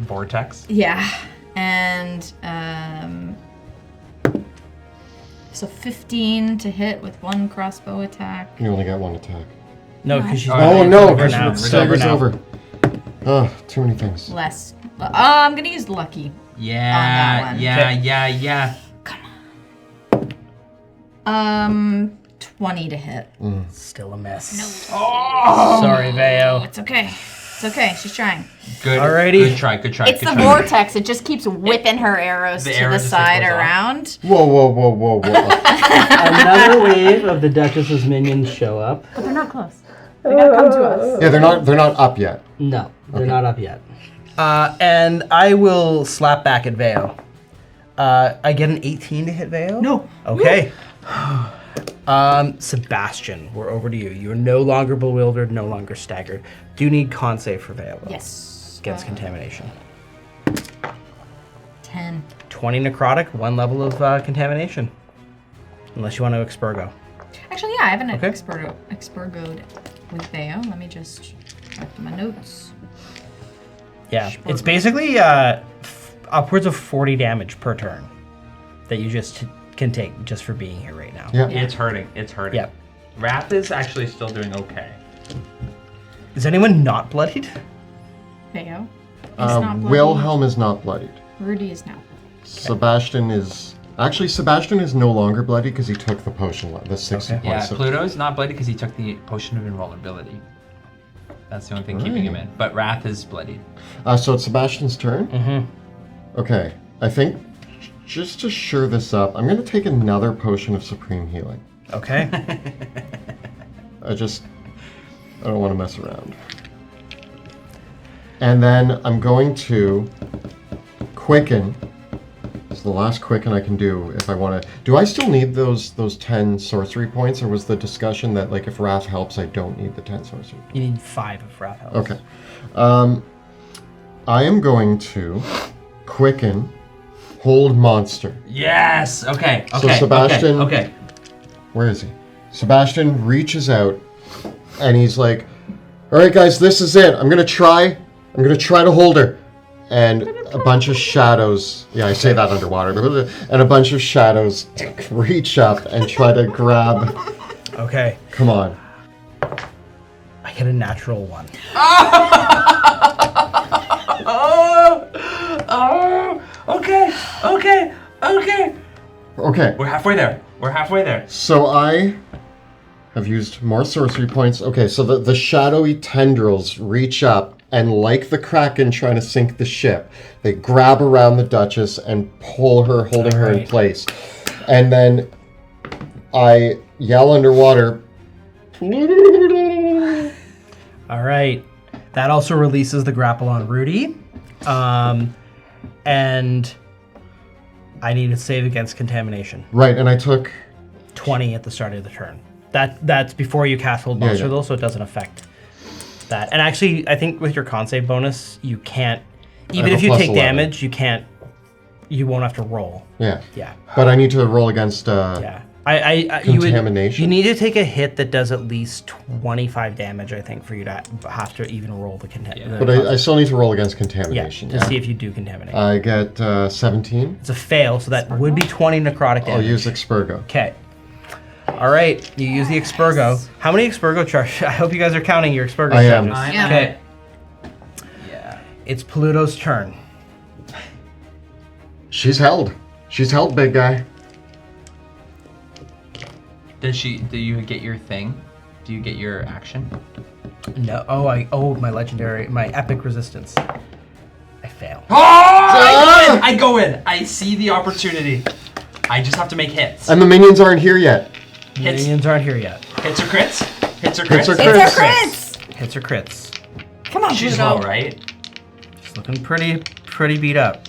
S4: vortex.
S3: Yeah, and so 15 to hit with 1 crossbow attack.
S2: You only got 1 attack.
S1: No, because she's.
S2: Oh no,
S1: over
S2: because
S1: now.
S2: it staggers
S1: now.
S2: over. Oh, too many things.
S3: Less. I'm gonna use lucky.
S4: Yeah,
S3: one.
S4: yeah,
S1: Okay.
S4: yeah.
S3: 20 to hit.
S1: Still a miss.
S4: Oh!
S1: Sorry, Veo.
S3: It's okay. It's okay. She's trying.
S4: Good.
S1: Alrighty.
S4: Good try. Good try.
S3: It's
S4: good
S3: the
S4: try.
S3: vortex. It just keeps whipping her arrows
S4: The
S3: to
S4: arrow
S3: the
S4: just, like,
S3: side
S4: goes off.
S3: around.
S2: Whoa, whoa, whoa, whoa, whoa.
S1: Another wave of the Duchess's minions show up.
S3: But they're not close. They gotta come to us.
S2: Yeah, they're not up yet.
S1: No, they're not up yet. And I will slap back at Veo. I get an 18 to hit Veo?
S3: No.
S1: Okay. Sebastian, we're over to you. You're no longer bewildered, no longer staggered. Do need con save for Veo. though,
S3: Yes.
S1: Against contamination.
S3: 10.
S1: 20 necrotic, 1 level of contamination. Unless you want to expurgo.
S3: Actually, yeah, I haven't
S1: Okay.
S3: expurgoed with Veo. Let me just check my notes.
S1: Yeah,
S3: Expurgo.
S1: it's basically upwards of 40 damage per turn that you just can take just for being here right now.
S2: Yeah.
S4: It's hurting. It's hurting.
S1: Yep.
S4: Wrath is actually still doing okay.
S1: Is anyone not bloodied?
S3: Veo is not bloody.
S2: Wilhelm is not bloodied.
S3: Rudy is now.
S2: Sebastian is no longer bloody because he took the potion, the 60
S1: Okay.
S4: Yeah,
S2: points.
S4: Pluto's not bloody because he took the potion of invulnerability. That's the only thing keeping him in. But Wrath is bloodied.
S2: So it's Sebastian's turn?
S1: Mm-hmm.
S2: Okay, I think just to sure this up, I'm going to take another potion of supreme healing.
S1: Okay.
S2: I don't want to mess around. And then I'm going to quicken. It's the last quicken I can do if I want to. Do I still need those 10 sorcery points, or was the discussion that like if Wrath helps, I don't need the 10 sorcery?
S1: You need 5 of Wrath Health.
S2: Okay. I am going to quicken hold monster.
S4: Yes! Okay.
S2: So
S4: Okay.
S2: Sebastian-
S4: Okay.
S2: Where is he? Sebastian reaches out and he's like, all right, guys, this is it. I'm going to try to hold her. And a bunch of shadows, yeah, I say that underwater, and a bunch of shadows reach up and try to grab.
S1: Okay.
S2: Come on.
S1: I get a natural 1.
S4: Okay.
S2: Okay,
S4: We're halfway there.
S2: so I have used more sorcery points. Okay, so the shadowy tendrils reach up, and like the Kraken trying to sink the ship, they grab around the Duchess and pull her, holding her in
S1: Alright.
S2: place. And then I yell underwater.
S1: All right. That also releases the grapple on Rudy. And I need to save against contamination.
S2: Right, and I took
S1: 20 at the start of the turn. That's before you cast Hold
S2: Yeah,
S1: Monster,
S2: yeah.
S1: though, so it doesn't affect that. And actually, I think with your con save bonus, you can't, even
S2: have
S1: if
S2: a
S1: you
S2: plus
S1: take
S2: 11.
S1: damage, you won't have to roll.
S2: Yeah.
S1: Yeah.
S2: But I need to roll against
S1: Yeah.
S2: Contamination.
S1: You need to take a hit that does at least 25 damage, I think, for you to have to even roll the contamination.
S2: But I still need to roll against
S1: Yeah,
S2: contamination.
S1: to see if you do contaminate.
S2: I get 17.
S1: It's a fail, so that would be 20 necrotic damage.
S2: I'll use Expurgo.
S1: Okay. All right, you use the Expurgo. How many Expurgo charges? I hope you guys are counting your Expurgo
S2: I am.
S1: charges.
S3: Yeah.
S1: Okay,
S4: Yeah.
S1: it's Pluto's turn.
S2: She's held. She's held, big guy.
S4: Do you get your thing? Do you get your action?
S1: No. My legendary, my epic resistance. I fail.
S2: Ah!
S4: I go in. I see the opportunity. I just have to make hits.
S2: And the minions aren't here yet.
S4: Hits.
S1: Minions aren't here yet.
S4: Hits or crits? Hits or
S2: Hits
S4: crits?
S2: or
S3: It's
S2: crits.
S3: our crits!
S1: Hits or crits.
S3: Come on,
S4: She's
S3: Pluto.
S4: low, right?
S1: She's looking pretty beat up.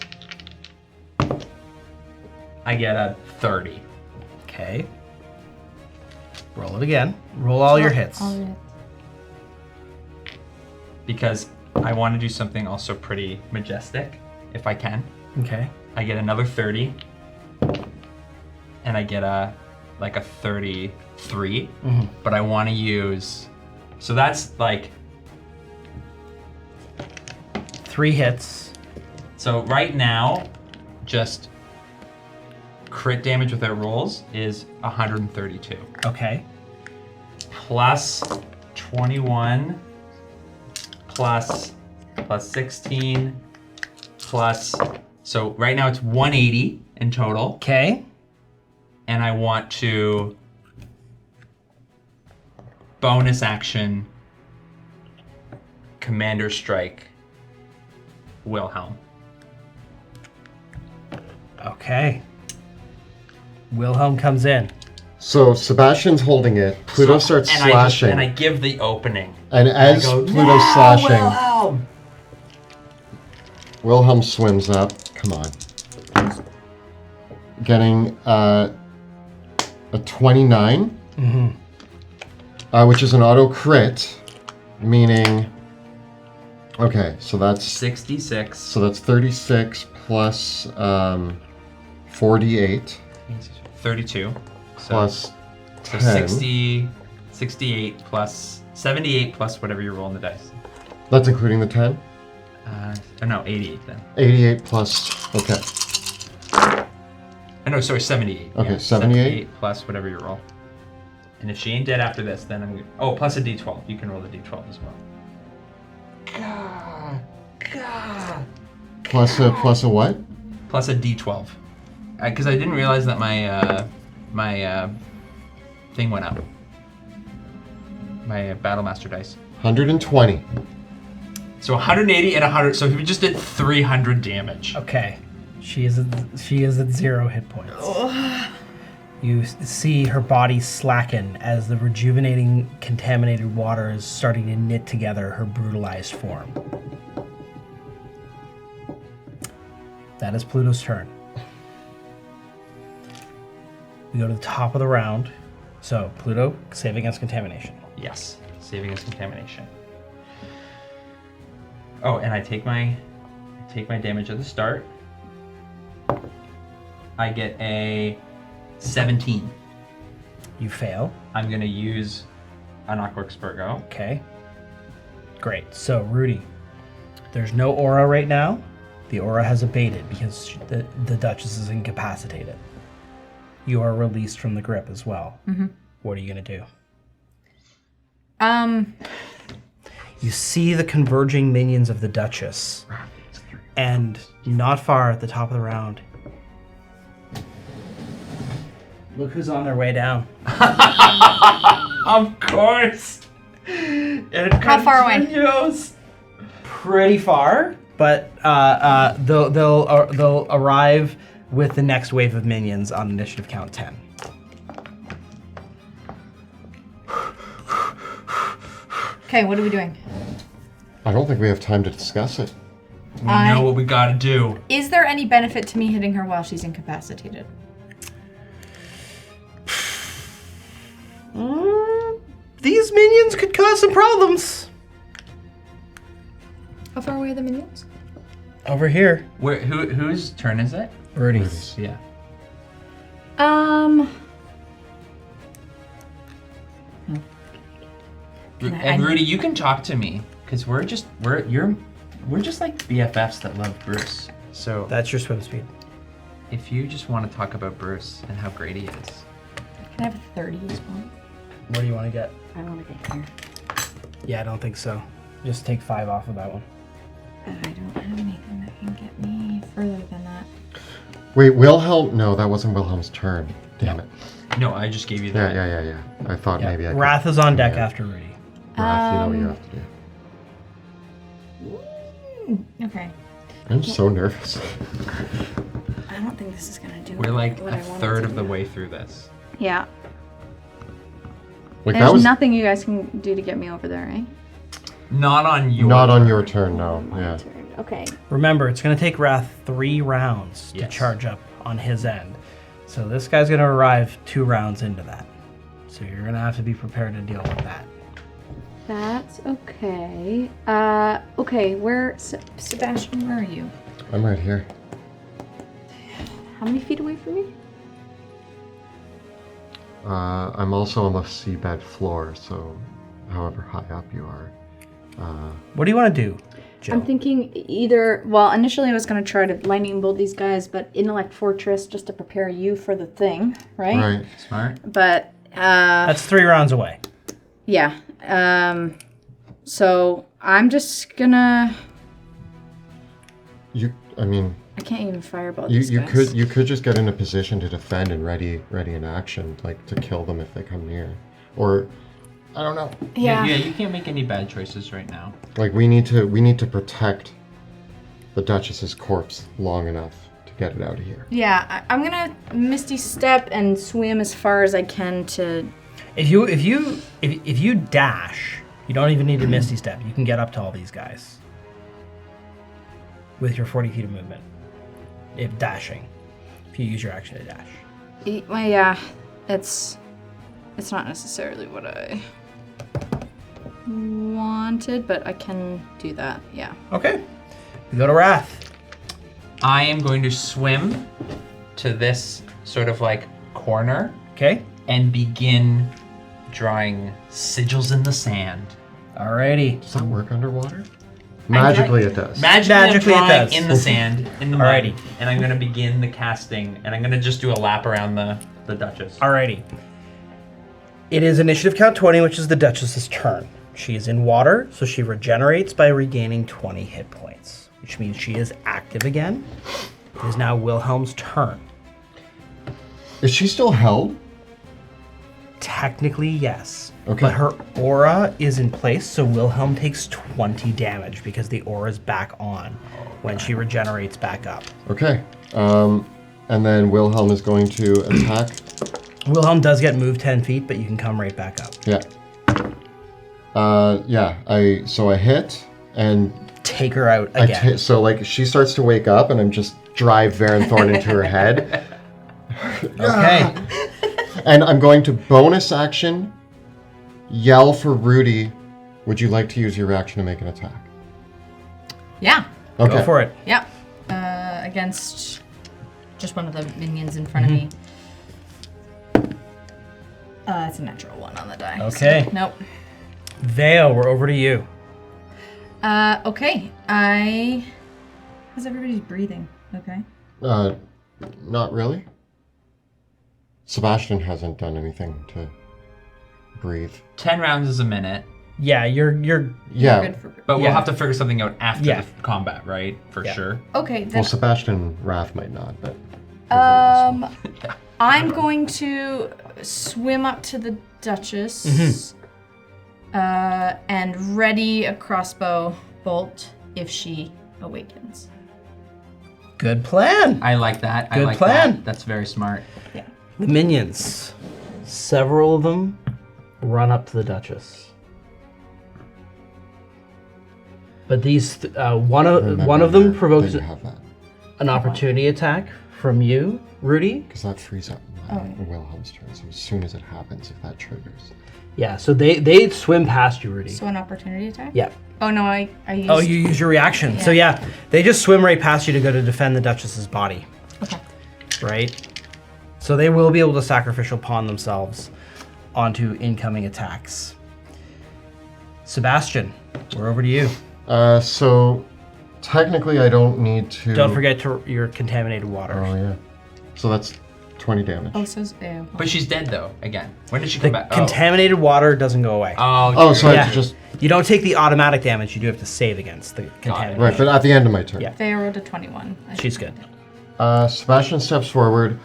S4: I get a 30.
S1: Okay. Roll it again. Roll all your hits.
S3: All right.
S4: Because I want to do something also pretty majestic, if I can.
S1: Okay.
S4: I get another 30. And I get a 33. But I want to use... So that's like...
S1: 3 hits.
S4: So right now, just crit damage without rolls is 132.
S1: Okay.
S4: Plus 21, plus 16, plus... So right now it's 180 in total.
S1: Okay.
S4: And I want to bonus action Commander Strike Wilhelm.
S1: Okay. Wilhelm comes in.
S2: So Sebastian's holding it. Pluto starts slashing.
S4: And I give the opening.
S2: And as
S4: I go,
S2: Pluto's
S4: "No,
S2: slashing,
S4: Wilhelm!"
S2: Wilhelm swims up. Come on. Getting a 29, which is an auto crit, meaning. Okay, so that's
S4: 66.
S2: So that's 36 plus 48
S4: 32.
S2: plus
S4: So
S2: 10.
S4: 68 plus 78 plus whatever you roll in the dice.
S2: That's including the 10.
S4: Oh no, 88 then.
S2: 88 plus. Okay.
S4: Oh no, sorry, 78.
S2: Okay,
S4: Yeah,
S2: 78?
S4: plus whatever you roll. And if she ain't dead after this, then I'm gonna... Oh, plus a d12. You can roll the d12 as well.
S2: Plus a what?
S4: Plus a d12. Because I didn't realize that my thing went up. My Battlemaster dice.
S2: 120.
S4: So 180 and 100. So we just did 300 damage.
S1: Okay. She is at 0 hit points. You see her body slacken as the rejuvenating contaminated water is starting to knit together her brutalized form. That is Pluto's turn. We go to the top of the round. So, Pluto, save against contamination.
S4: Yes, saving against contamination. Oh, and I take my damage at the start. I get a 17.
S1: You fail.
S4: I'm gonna use a Knockwork Spurgo.
S1: Okay. Great. So, Rudy, there's no aura right now. The aura has abated because the Duchess is incapacitated. You are released from the grip as well. Mm-hmm. What are you going to do? You see the converging minions of the Duchess. And not far at the top of the round. Look who's on their way down.
S4: Of course!
S3: How far away?
S1: Pretty far, but they'll arrive with the next wave of minions on initiative count 10.
S3: Okay, what are we doing?
S2: I don't think we have time to discuss it.
S4: We know what we gotta do.
S3: Is there any benefit to me hitting her while she's incapacitated?
S1: These minions could cause some problems.
S3: How far away are the minions?
S1: Over here.
S4: Whose turn is it?
S1: Rudy's.
S4: Yeah. And Rudy, you can talk to me because we're just like BFFs that love Bruce. So
S1: That's your swim speed.
S4: if you just want to talk about Bruce and how great he is,
S3: Can I have a 30 as well?
S1: What do you want to get?
S6: I want to get here.
S1: Yeah, I don't think so. Just take 5 off of that one.
S3: I don't have anything that can get me further than that.
S2: Wait, Wilhelm? No, that wasn't Wilhelm's turn. Damn it.
S4: no, I just gave you that.
S2: Yeah. I thought maybe I could.
S1: Wrath is on deck
S2: Yeah.
S1: after Rudy.
S2: Wrath, you know what you have to do.
S3: Okay.
S2: I'm so nervous.
S6: I don't think this is gonna do.
S4: We're like
S6: what
S4: a
S6: I want it
S4: third
S6: to
S4: of the
S6: do.
S4: way through this.
S6: Yeah.
S2: Like
S6: There's
S2: that was
S6: nothing you guys can do to get me over there, right?
S4: Not on your.
S2: not on your turn, no.
S6: My
S2: Yeah.
S6: turn. Okay.
S1: Remember, it's going to take Wrath 3 rounds to
S4: Yes.
S1: charge up on his end. So this guy's going to arrive 2 rounds into that. So you're going to have to be prepared to deal with that.
S6: That's okay. Okay, where...
S3: Sebastian, where are you?
S2: I'm right here.
S6: How many feet away from me?
S2: I'm also on the seabed floor, so however high up you are.
S1: What do you want to do, Jill?
S6: I'm thinking either... Well, initially I was going to try to lightning bolt these guys, but Intellect Fortress just to prepare you for the thing, right?
S2: Right.
S4: Smart.
S6: But,
S1: That's 3 rounds away.
S6: yeah. So I'm just gonna...
S2: I
S6: can't even firebolt these
S2: you
S6: guys.
S2: could just get in a position to defend and ready in action, like to kill them if they come near, or I don't know.
S4: Yeah, you can't make any bad choices right now.
S2: Like we need to protect the Duchess's corpse long enough to get it out of here.
S6: Yeah, I'm gonna Misty Step and swim as far as I can to...
S1: If you dash, you don't even need a Misty Step. You can get up to all these guys with your 40 feet of movement. If dashing, if you use your action to dash.
S6: Well, yeah, it's not necessarily what I wanted, but I can do that, yeah.
S1: Okay. We go to Wrath.
S4: I am going to swim to this sort of like corner
S1: Okay.
S4: and begin drawing sigils in the sand.
S1: Alrighty.
S2: Does that work underwater? Magically it does.
S1: Magically it
S4: I'm drawing
S1: does.
S4: in the sand, in the mud,
S1: Alrighty.
S4: and I'm gonna begin the casting, and I'm gonna just do a lap around the Duchess.
S1: Alrighty. It is initiative count 20, which is the Duchess's turn. She is in water, so she regenerates by regaining 20 hit points, which means she is active again. It is now Wilhelm's turn.
S2: Is she still held?
S1: Technically, yes.
S2: Okay.
S1: But her aura is in place, so Wilhelm takes 20 damage because the aura is back on when she regenerates back up.
S2: Okay. And then Wilhelm is going to attack.
S1: Wilhelm does get moved 10 feet, but you can come right back up.
S2: Yeah. I hit and
S1: Take her out again.
S2: so like she starts to wake up and I'm just drive Varenthorn into her head.
S1: Okay.
S2: And I'm going to bonus action yell for Rudy. Would you like to use your reaction to make an attack?
S3: Yeah.
S2: Okay.
S1: Go for it.
S3: Yep. Against just one of the minions in front of me. It's a natural 1 on the die.
S1: Okay.
S3: So, nope.
S1: Vale, we're over to you.
S3: Okay. How's everybody's breathing? Okay.
S2: Not really. Sebastian hasn't done anything to breathe.
S4: 10 rounds is a minute,
S1: Yeah, you're
S2: Yeah.
S3: Good for...
S4: but we'll
S1: Yeah.
S4: have to figure something out after
S1: Yeah.
S4: the combat, right? For
S1: Yeah.
S4: sure.
S3: Okay, then
S2: Well, Sebastian Wrath might not, but.
S3: I'm going to swim up to the Duchess and ready a crossbow bolt if she awakens.
S1: good plan.
S4: I like that. I
S1: Good
S4: like
S1: plan.
S4: that. That's very smart.
S1: The minions, several of them run up to the Duchess. But these one of them provokes
S2: You have that
S1: an opportunity attack from you, Rudy.
S2: because that frees up Wilhelm's turn. So as soon as it happens, if that triggers.
S1: Yeah, so they swim past you, Rudy.
S3: So an opportunity attack?
S1: Yeah.
S3: Oh no, I used...
S1: Oh, you use your reaction. So yeah, they just swim right past you to go to defend the Duchess's body.
S3: Okay.
S1: Right? So they will be able to sacrificial pawn themselves onto incoming attacks. Sebastian, we're over to you.
S2: So technically, I don't need to.
S1: Don't forget your contaminated water.
S2: Oh yeah. So that's 20 damage.
S3: Oh, so...
S4: But she's dead though. Again, when did she
S1: The
S4: come back?
S1: contaminated water doesn't go away.
S2: Oh, so I have to just.
S1: You don't take the automatic damage. You do have to save against the contamination.
S2: Right, but at the end of my turn.
S1: Yeah.
S3: They rolled a 21.
S1: She's good.
S2: Sebastian steps forward.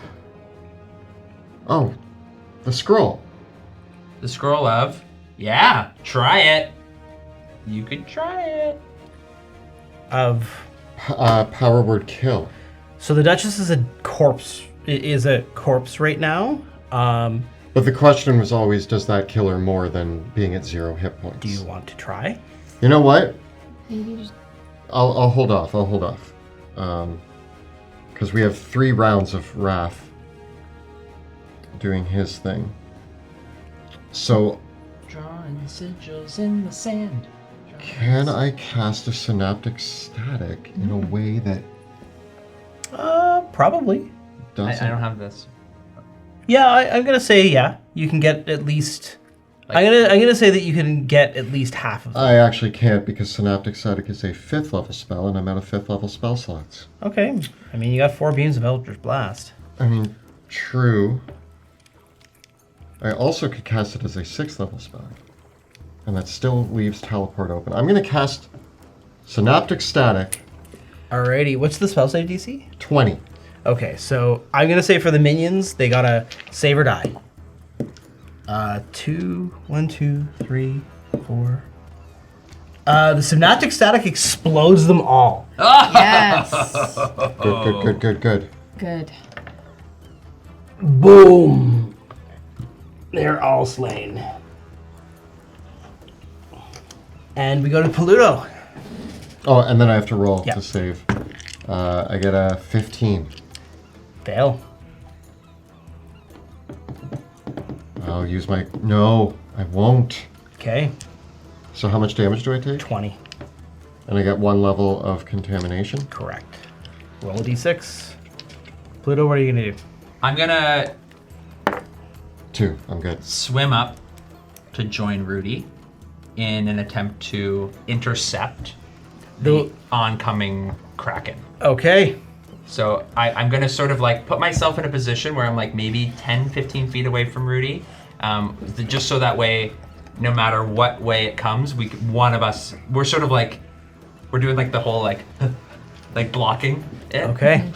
S2: Oh, the scroll.
S4: The scroll of, yeah, try it. You could try it.
S1: Of
S2: Power word kill.
S1: so the Duchess is a corpse. Is a corpse right now.
S2: But the question was always, does that kill her more than being at 0 hit points?
S1: Do you want to try?
S2: You know what?
S6: Maybe just...
S2: I'll hold off. Because we have 3 rounds of wrath doing his thing. So,
S4: Drawing sigils in the sand.
S2: can I cast a synaptic static in a way that
S1: Probably.
S2: doesn't?
S4: I don't have this.
S1: Yeah, I'm gonna say yeah. You can get at least. I'm gonna say that you can get at least half of them.
S2: I actually can't because synaptic static is a 5th level spell, and I'm out of 5th level spell slots.
S1: Okay. I mean, you got 4 beams of Eldritch Blast.
S2: I mean, true. I also could cast it as a 6th level spell, and that still leaves teleport open. I'm gonna cast synaptic static.
S1: Alrighty. What's the spell save DC?
S2: 20.
S1: Okay, so I'm gonna say for the minions, they gotta save or die. 2, 1, 2, 3, 4. The synaptic static explodes them all.
S3: Yes.
S2: Good.
S3: Good.
S1: Boom! They're all slain. And we go to Paluto.
S2: Oh, and then I have to roll
S1: Yeah.
S2: to save. I get a 15.
S1: Fail.
S2: I'll use my... No, I won't.
S1: Okay,
S2: So how much damage do I take?
S1: 20.
S2: And I get 1 level of contamination.
S1: Correct. Roll a d6. Pluto, what are you gonna do?
S4: I'm gonna
S2: 2, I'm good.
S4: swim up to join Rudy in an attempt to intercept the oncoming Kraken.
S1: Okay.
S4: So I'm going to sort of like put myself in a position where I'm like maybe 10, 15 feet away from Rudy, just so that way, no matter what way it comes, one of us, we're sort of like, we're doing like the whole like blocking it.
S1: Okay.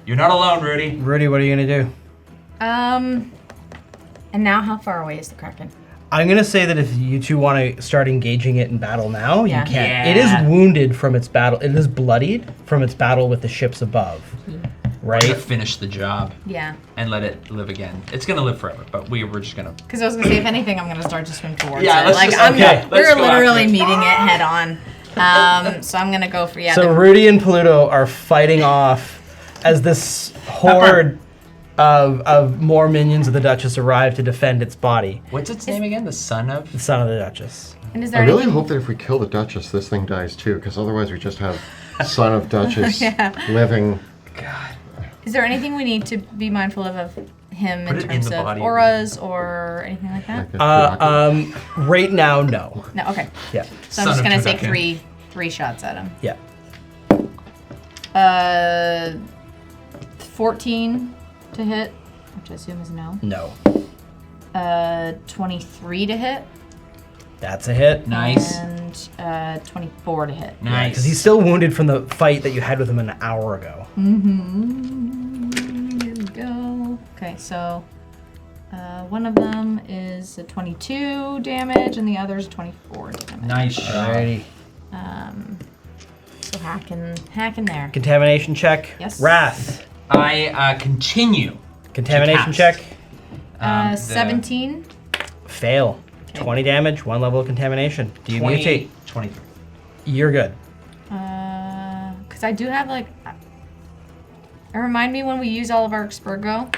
S4: You're not alone, Rudy.
S1: Rudy, what are you gonna do?
S3: And now how far away is the Kraken?
S1: I'm gonna say that if you two want to start engaging it in battle now,
S3: Yeah.
S1: you can.
S4: Yeah.
S1: It is wounded from its battle. It is bloodied from its battle with the ships above.
S4: We're
S1: Right?
S4: gonna finish the job
S3: Yeah.
S4: and let it live again. It's gonna live forever, but we're just gonna.
S3: Because I was gonna say, if anything, I'm gonna start to swim towards
S4: Yeah,
S3: it.
S4: let's
S3: Like
S4: just-
S3: I'm,
S4: okay, let's
S3: we're
S4: go
S3: literally
S4: after it.
S3: meeting it head on. So I'm gonna go for
S1: So Rudy and Pluto are fighting off as this horde of more minions of the Duchess arrive to defend its body.
S4: What's its name again? The son of.
S1: The son of the Duchess.
S3: And is
S2: I
S3: there
S2: really
S3: anything?
S2: hope that if we kill the Duchess, this thing dies too, because otherwise we just have son of Duchess living.
S4: God.
S3: Is there anything we need to be mindful of him
S4: Put
S3: in
S4: it in
S3: terms
S4: the
S3: of
S4: body.
S3: auras or anything like that?
S2: Like a Draken.
S1: Right now, no.
S3: No. Okay.
S1: Yeah.
S3: So I'm
S4: Son
S3: just
S4: of
S3: gonna take
S4: Turducken.
S3: three shots at him.
S1: Yeah.
S3: 14 to hit, which I assume is no.
S1: No.
S3: 23 to hit.
S1: That's a hit.
S4: Nice.
S3: And 24 to hit.
S4: Nice.
S1: Because he's still wounded from the fight that you had with him an hour ago.
S3: Here we go. Okay, so one of them is a 22 damage, and the other is 24 damage.
S4: Nice job.
S1: Alrighty.
S3: So hacking there.
S1: Contamination check.
S3: Yes.
S1: Wrath.
S4: I continue.
S1: Contamination
S4: cast.
S1: check.
S4: The
S3: 17.
S1: Fail. 20 damage, 1 level of contamination. Do you mutate?
S4: 23.
S1: You're good.
S3: Because I do have like. Remind me when we use all of our Expurgo.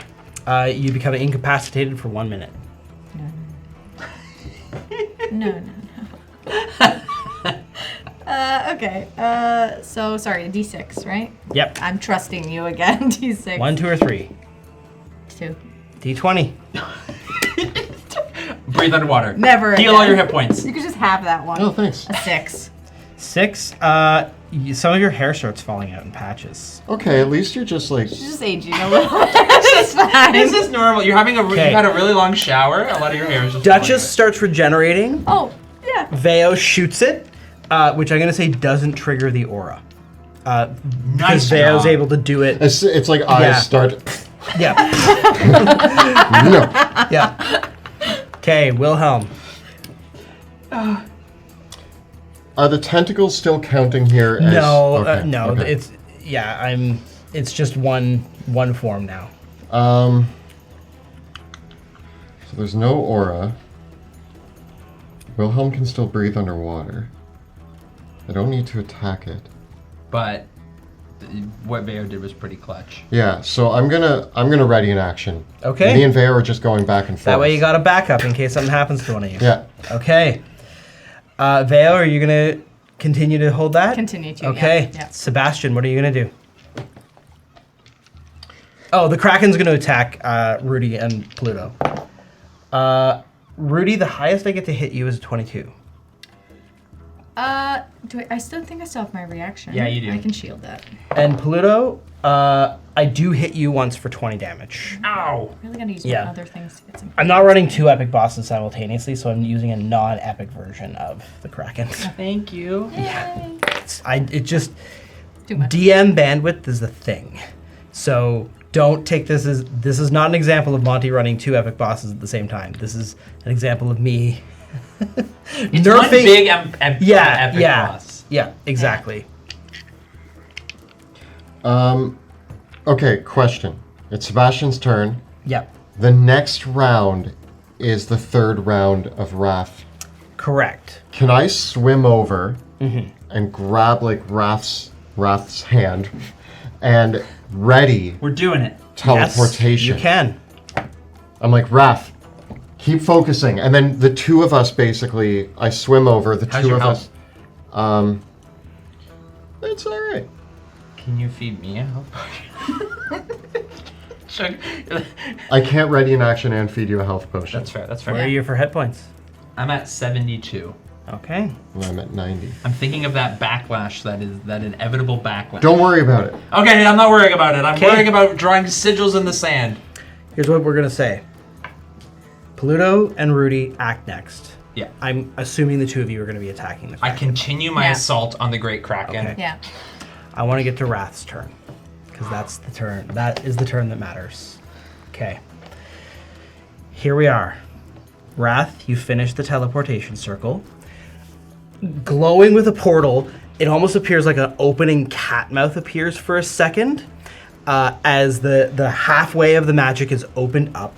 S1: You become incapacitated for 1 minute.
S3: No. Okay. So sorry, D6, right?
S1: Yep.
S3: I'm trusting you again. D6.
S1: 1, 2, or 3.
S3: 2.
S1: D20.
S4: Breathe underwater.
S3: Never
S4: Heal all
S3: again.
S4: your hit points.
S3: You could just have that one.
S2: Oh, thanks.
S3: A 6.
S1: 6. Some of your hair starts falling out in patches.
S2: Okay, at least you're just like.
S3: She's just aging a little. It's fine.
S4: This is normal. You're having you've
S1: Okay.
S4: had a really long shower. A lot of your hair is just
S1: Duchess starts regenerating.
S3: Oh, yeah.
S1: Veo shoots it, which I'm going to say doesn't trigger the aura.
S4: Nice
S1: Because Veo's
S4: job.
S1: able to do it.
S2: It's like eyes
S1: Yeah.
S2: start.
S1: Yeah.
S2: No.
S1: Yeah. Okay, Wilhelm.
S2: Are the tentacles still counting here? As,
S1: No,
S2: okay,
S1: no.
S2: okay.
S1: It's just one form now.
S2: So there's no aura. Wilhelm can still breathe underwater. I don't need to attack it.
S4: But what Veo did was pretty clutch.
S2: Yeah, so I'm gonna ready an action.
S1: Okay.
S2: Me and Veo are just going back and forth.
S1: That way you got a backup in case something happens to one of you.
S2: Yeah.
S1: Okay. Veo, are you gonna continue to hold that?
S3: Continue to,
S1: Okay.
S3: yeah.
S1: Sebastian, what are you gonna do? Oh, the Kraken's gonna attack Rudy and Pluto. Rudy, the highest I get to hit you is a 22.
S3: I still think I still have my reaction.
S4: Yeah, you do.
S3: I can shield that.
S1: And Pluto, I do hit you once for 20 damage.
S4: Ow!
S3: Really gotta use
S1: Yeah.
S3: my other things to get some.
S1: I'm not running 2 epic bosses simultaneously, so I'm using a non-epic version of the Kraken.
S4: Thank you.
S1: It just
S3: Too much.
S1: DM bandwidth is the thing. So don't take this is not an example of Monty running 2 epic bosses at the same time. This is an example of me
S4: It's one big epic boss.
S1: Yeah, exactly.
S2: Okay, question. It's Sebastian's turn.
S1: Yep.
S2: The next round is the 3rd round of Wrath.
S1: Correct.
S2: Can I swim over and grab like Wrath's hand and ready
S4: We're doing it.
S2: teleportation?
S1: Yes, you can.
S2: I'm like, Wrath, keep focusing. And then the 2 of us basically, I swim over, the
S4: How's
S2: 2
S4: your
S2: of
S4: health?
S2: us. It's alright.
S4: Can you feed me a health potion?
S2: I can't ready an action and feed you a health potion.
S4: That's fair. That's
S1: Where
S4: fair.
S1: are you for hit points?
S4: I'm at 72.
S1: Okay.
S2: And I'm at 90.
S4: I'm thinking of that backlash. That inevitable backlash.
S2: Don't worry about it.
S4: Okay, I'm not worrying about it. I'm
S1: Okay.
S4: worrying about drawing sigils in the sand.
S1: Here's what we're gonna say. Pluto and Rudy act next.
S4: Yeah.
S1: I'm assuming the 2 of you are gonna be attacking the
S4: I
S1: Kraken.
S4: continue my
S3: Yeah.
S4: assault on the Great Kraken.
S1: Okay.
S3: Yeah.
S1: I want to get to Wrath's turn because that's the turn. That is the turn that matters. Okay. Here we are. Wrath, you finished the teleportation circle. Glowing with a portal, it almost appears like an opening cat mouth appears for a second as the halfway of the magic is opened up.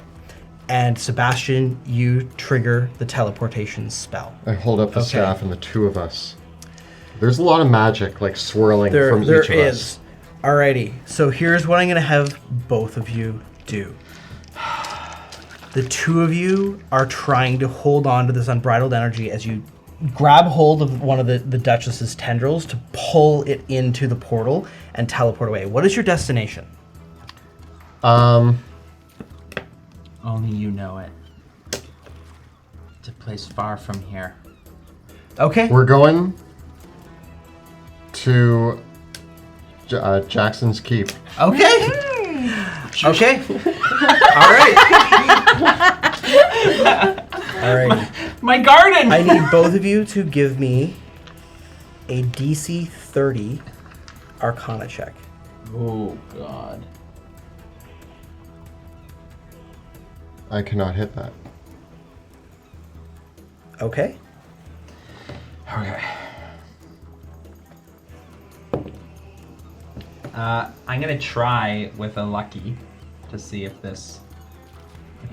S1: And Sebastian, you trigger the teleportation spell.
S2: I hold up the
S1: Okay.
S2: staff and the 2 of us. There's a lot of magic like swirling from
S1: There
S2: each of
S1: is.
S2: us.
S1: Alrighty, so here's what I'm gonna have both of you do. The 2 of you are trying to hold on to this unbridled energy as you grab hold of one of the Duchess's tendrils to pull it into the portal and teleport away. What is your destination?
S4: Only you know it. It's a place far from here.
S1: Okay.
S2: We're going to Jackson's Keep.
S1: Okay. Okay. All right. All right.
S4: My garden!
S1: I need both of you to give me a DC 30 Arcana check.
S4: Oh, God.
S2: I cannot hit that.
S1: Okay.
S4: Okay. I'm gonna try with a lucky to see if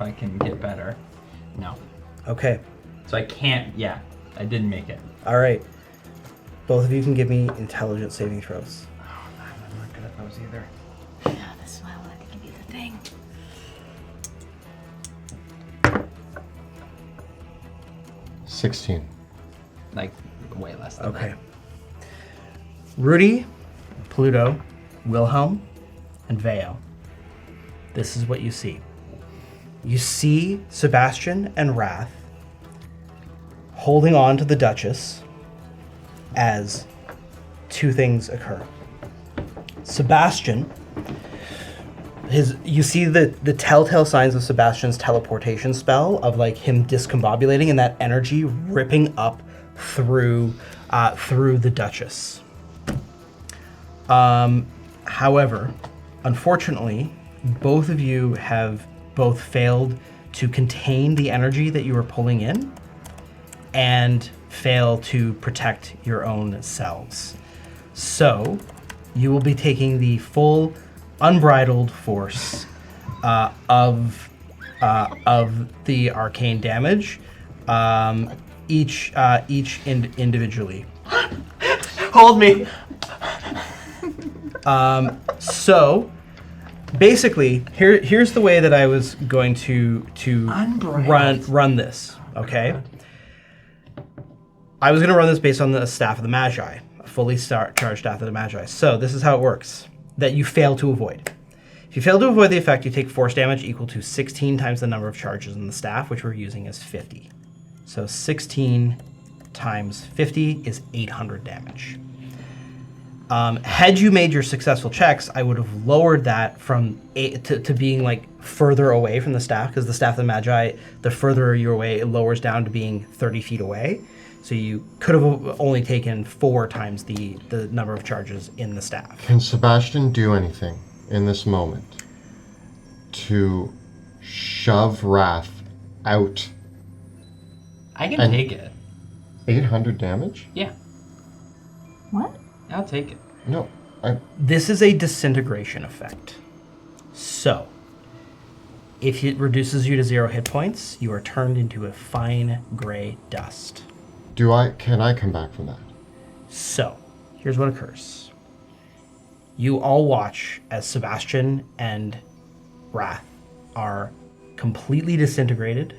S4: I can get better. No.
S1: Okay.
S4: So I can't, yeah, I didn't make it.
S1: All right. Both of you can give me intelligence saving throws.
S4: I'm not good at those either.
S3: Yeah, that's why I wanted to give you the thing.
S2: 16.
S4: Like, way less than
S1: Okay. Rudy, Pluto, Wilhelm, and Veo. This is what you see. You see Sebastian and Wrath holding on to the Duchess as 2 things occur. Sebastian, you see the telltale signs of Sebastian's teleportation spell of like him discombobulating and that energy ripping up through the Duchess. However, unfortunately, both of you have both failed to contain the energy that you were pulling in and fail to protect your own selves. So, you will be taking the full unbridled force of the arcane damage, each individually.
S4: Hold me!
S1: So basically, here's the way that I was going to run this. Okay. I was going to run this based on the Staff of the Magi, a fully charged Staff of the Magi. So this is how it works, that you fail to avoid. If you fail to avoid the effect, you take force damage equal to 16 times the number of charges in the staff, which we're using as 50. So 16 times 50 is 800 damage. Had you made your successful checks, I would have lowered that from 8 to being like further away from the staff, because the Staff of the Magi, the further you're away, it lowers down to being 30 feet away. So you could have only taken 4 times the number of charges in the staff.
S2: Can Sebastian do anything in this moment to shove Wrath out?
S4: I can take it.
S2: 800 damage?
S4: Yeah,
S3: What?
S4: I'll take it.
S2: No,
S1: This is a disintegration effect. So, if it reduces you to 0 hit points, you are turned into a fine gray dust.
S2: Can I come back from that?
S1: So, here's what occurs. You all watch as Sebastian and Wrath are completely disintegrated,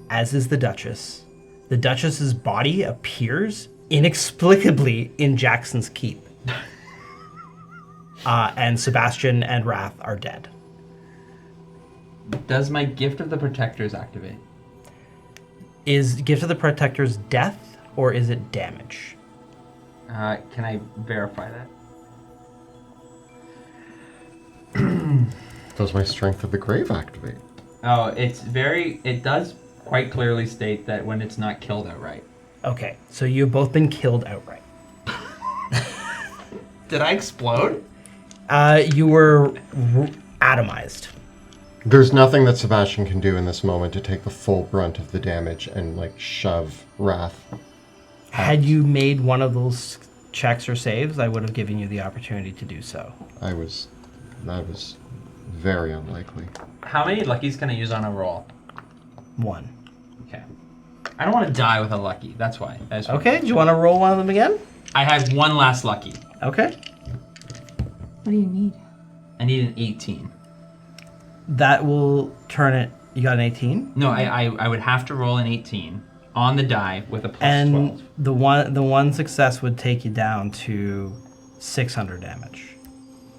S1: as is the Duchess. The Duchess's body appears inexplicably in Jackson's keep. And Sebastian and Wrath are dead.
S4: Does my Gift of the Protectors activate?
S1: Is Gift of the Protector's death, or is it damage?
S4: Can I verify that?
S2: Does my Strength of the Grave activate?
S4: Oh, it does quite clearly state that when it's not killed outright.
S1: Okay, so you've both been killed outright.
S4: Did I explode?
S1: You were atomized.
S2: There's nothing that Sebastian can do in this moment to take the full brunt of the damage and, like, shove Wrath.
S1: Had you made one of those checks or saves, I would have given you the opportunity to do so.
S2: That was very unlikely.
S4: How many luckies can I use on a roll?
S1: 1.
S4: Okay. I don't want to die with a lucky. That's why.
S1: Okay, do you want to roll one of them again?
S4: I have one last lucky.
S1: Okay.
S3: What do you need?
S4: I need an 18.
S1: That will turn it. You got an 18?
S4: No, I would have to roll an 18 on the die with a plus
S1: And
S4: 12.
S1: the one success would take you down to 600 damage.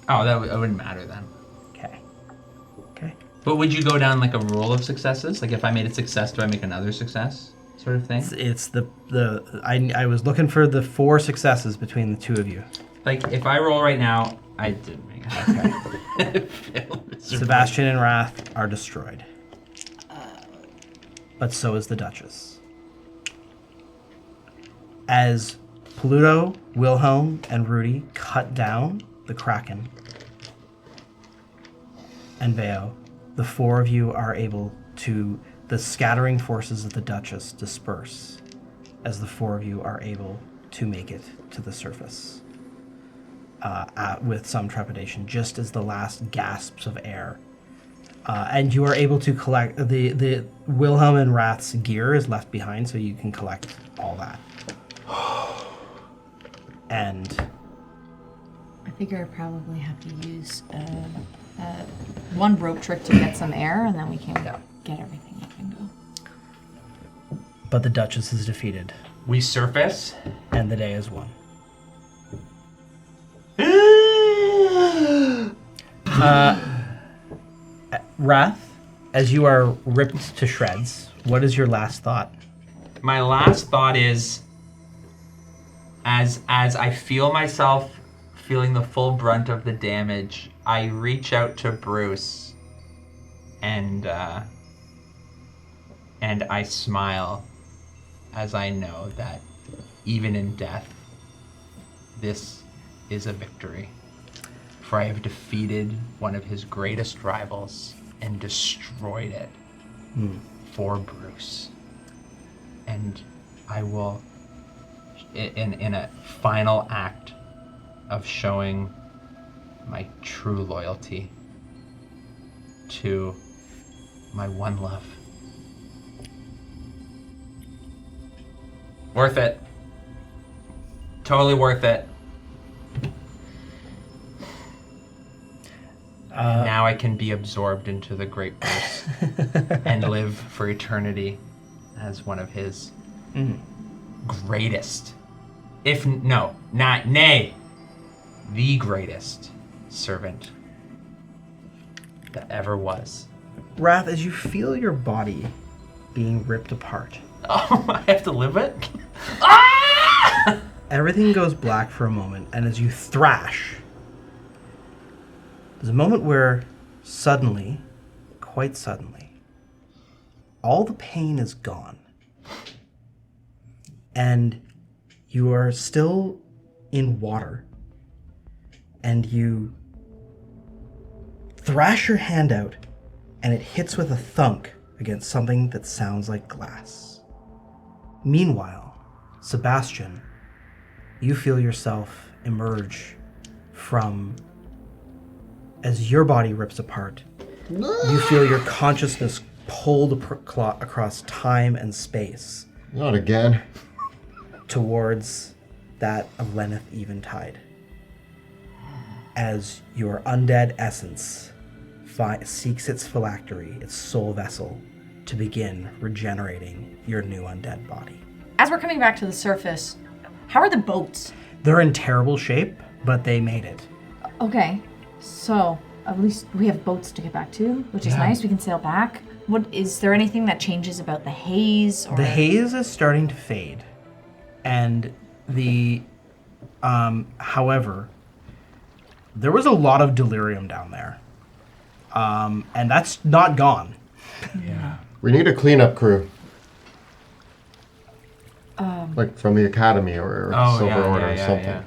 S4: Oh, that wouldn't matter then.
S1: Okay.
S4: But would you go down like a rule of successes? Like if I made a success, do I make another success? Sort of thing?
S1: It's I was looking for the 4 successes between the two of you.
S4: Like if I roll right now, I didn't make it. Okay.
S1: Sebastian and Wrath are destroyed. But so is the Duchess. As Pluto, Wilhelm, and Rudy cut down the Kraken and Veo, the 4 of you are able to, the scattering forces of the Duchess disperse as the 4 of you are able to make it to the surface. With some trepidation, just as the last gasps of air. And you are able to collect, the Wilhelm and Wrath's gear is left behind, so you can collect all that. And
S3: I figure I probably have to use one rope trick to get some air, and then we can get everything up and go.
S1: but the Duchess is defeated,
S4: We surface.
S1: and the day is won. Wrath, as you are ripped to shreds, what is your last thought?
S4: My last thought is, as I feel myself feeling the full brunt of the damage, I reach out to Bruce, and I smile, as I know that even in death, this is a victory. For I have defeated one of his greatest rivals and destroyed it for Bruce. And I will, in a final act of showing my true loyalty to my one love. Worth it. Totally worth it. Now I can be absorbed into the great purse and live for eternity as one of his greatest, the greatest servant that ever was.
S1: Wrath, as you feel your body being ripped apart,
S4: Oh, I have to live it?
S1: everything goes black for a moment, and as you thrash, there's a moment where suddenly, quite suddenly, all the pain is gone. And you are still in water. And you thrash your hand out, and it hits with a thunk against something that sounds like glass. Meanwhile, Sebastian, you feel yourself emerge from, as your body rips apart, you feel your consciousness pulled across time and space
S2: Not again.
S1: towards that of Lenneth Eventide. As your undead essence seeks its phylactery, its soul vessel, to begin regenerating your new undead body.
S3: As we're coming back to the surface, how are the boats?
S1: They're in terrible shape, but they made it.
S3: Okay, so at least we have boats to get back to, which is
S4: Yeah.
S3: nice. We can sail back. What is there anything that changes about the haze? Or
S1: The haze is starting to fade, and however, there was a lot of delirium down there, and that's not gone.
S4: Yeah.
S2: We need a cleanup crew. Like from the academy or Silver Order or something.
S4: Yeah.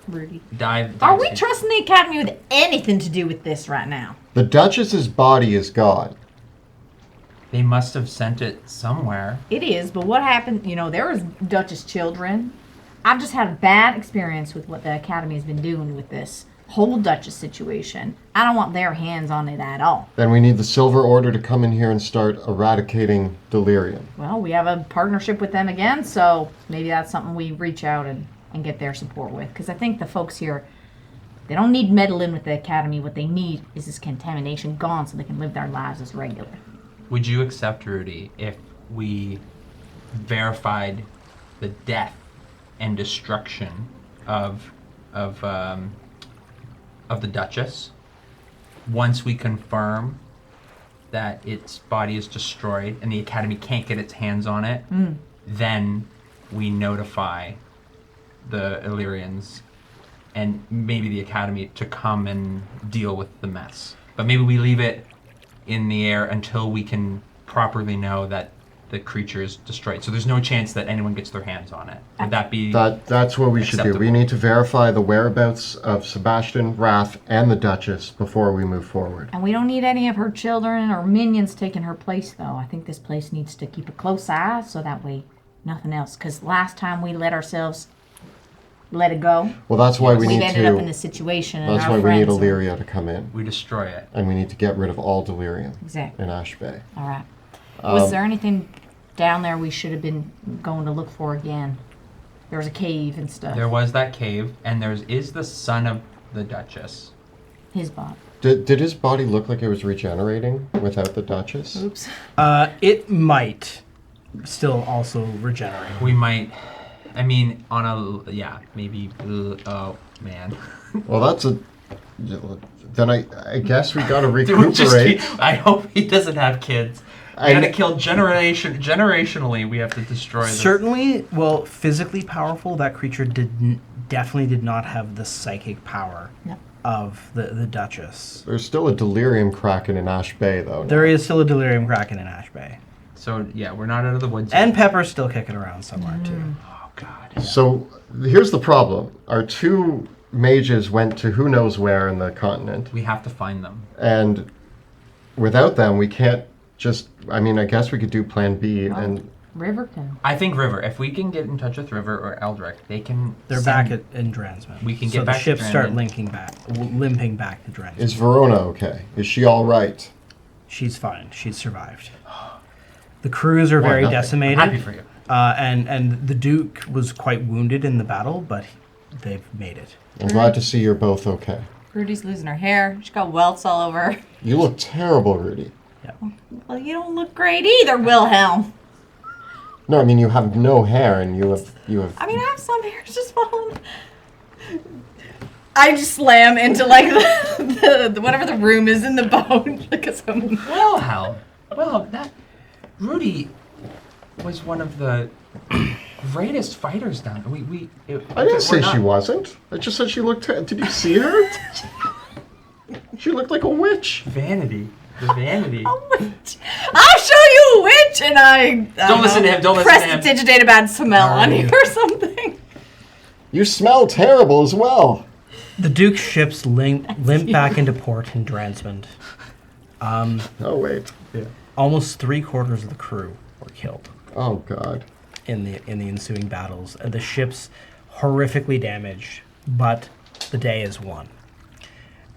S3: Rudy.
S4: Dive
S3: Are we
S4: scene.
S3: trusting the Academy with anything to do with this right now?
S2: The Duchess's body is gone.
S4: They must have sent it somewhere.
S3: It is, but what happened? You know, there was Duchess children. I've just had a bad experience with what the Academy has been doing with this whole Duchess situation. I don't want their hands on it at all.
S2: Then we need the Silver Order to come in here and start eradicating delirium.
S3: Well, we have a partnership with them again, so maybe that's something we reach out and get their support with. Because I think the folks here, they don't need meddling with the Academy. What they need is this contamination gone so they can live their lives as regular.
S4: Would you accept, Rudy, if we verified the death and destruction of the Duchess? Once we confirm that its body is destroyed and the Academy can't get its hands on it, then we notify the Illyrians and maybe the Academy to come and deal with the mess. But maybe we leave it in the air until we can properly know that the creature is destroyed. So there's no chance that anyone gets their hands on it. Would that be...
S2: That's what we should do. We
S4: Acceptable.
S2: need to verify the whereabouts of Sebastian, Wrath, and the Duchess before we move forward.
S3: And we don't need any of her children or minions taking her place, though. I think this place needs to keep a close eye so that way nothing else. Because last time we let it go,
S2: Well, that's why we
S3: we've
S2: need
S3: ended up in
S2: to.
S3: this situation. And
S2: That's
S3: our
S2: why we need
S3: friends are-
S2: Illyria to come in,
S4: We destroy it.
S2: and we need to get rid of all delirium
S3: Exactly.
S2: in Ash Bay.
S3: All right. Was there anything down there we should have been going to look for again? There was a cave and stuff.
S4: There was that cave, and is the son of the Duchess.
S3: His body.
S2: Did his body look like it was regenerating without the Duchess?
S3: Oops.
S1: It might still also regenerate.
S4: We might... I mean, maybe... oh, man.
S2: Well, that's a. Then I guess we gotta
S4: Do we just
S2: recuperate.
S4: I hope he doesn't have kids. We
S2: And-
S4: gotta kill generationally. We have to destroy this.
S1: Certainly, well, physically powerful, that creature definitely did not have the psychic power
S3: No.
S1: of the Duchess.
S2: There's still a delirium kraken in Ash Bay, though.
S1: There is still a delirium kraken in Ash Bay.
S4: So yeah, we're not out of the woods.
S1: And
S4: yet.
S1: Pepper's still kicking around somewhere, too.
S4: Oh God.
S2: So here's the problem: our two mages went to who knows where in the continent,
S4: We have to find them.
S2: and without them, we can't just. I mean, I guess we could do Plan B, and
S3: River can.
S4: I think River. If we can get in touch with River or Eldrick, they can.
S1: They're back in Dransman.
S4: We can
S1: so
S4: get back to
S1: the ships start
S4: Dransman.
S1: limping back to Dransman.
S2: is Verona okay? Is she all right?
S1: She's fine. She's survived. The crews are
S2: Why,
S1: very
S2: nothing.
S1: decimated.
S4: Happy for you.
S1: And the Duke was quite wounded in the battle, but they've made it.
S2: I'm glad to see you're both okay.
S3: Rudy's losing her hair. She's got welts all over her.
S2: You look terrible, Rudy.
S3: Well, you don't look great either, Wilhelm.
S2: No, I mean you have no hair, and you have.
S3: I mean, I have some hair just falling. I just slam into like the whatever the room is in the boat because I'm.
S4: Wilhelm. Well, that Rudy was one of the greatest fighters down.
S2: I didn't say she wasn't. I just said she looked. Did you see her? She looked like a witch.
S4: Vanity. The vanity.
S3: A witch. I'll show you a witch, and I
S4: Don't listen to him. Don't listen to him.
S3: Prestidigitate a bad smell on you or something.
S2: You smell terrible as well.
S1: The Duke's ships limp back into port in Dransmond.
S2: Oh wait. Yeah.
S1: Almost 3/4 of the crew were killed
S2: Oh god.
S1: in the ensuing battles, and the ships horrifically damaged. But the day is won.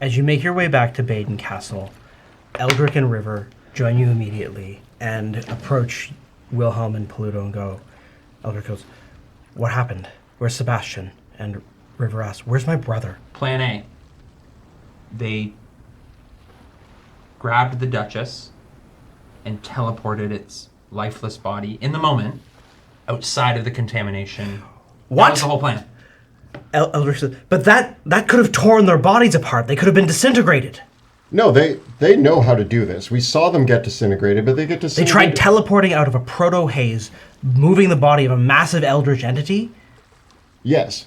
S1: As you make your way back to Baden Castle, Eldrick and River join you immediately and approach Wilhelm and Paluto and go. Eldrick goes, "What happened? Where's Sebastian?" And River asks, "Where's my brother?"
S4: Plan A. They grabbed the Duchess and teleported its lifeless body in the moment outside of the contamination.
S1: What?
S4: That was the whole plan.
S1: Eldrick says, "But that could have torn their bodies apart. They could have been disintegrated."
S2: No, they know how to do this. We saw them get disintegrated, but they get
S1: They
S2: disintegrated.
S1: tried teleporting out of a proto-haze, moving the body of a massive eldritch entity.
S2: Yes.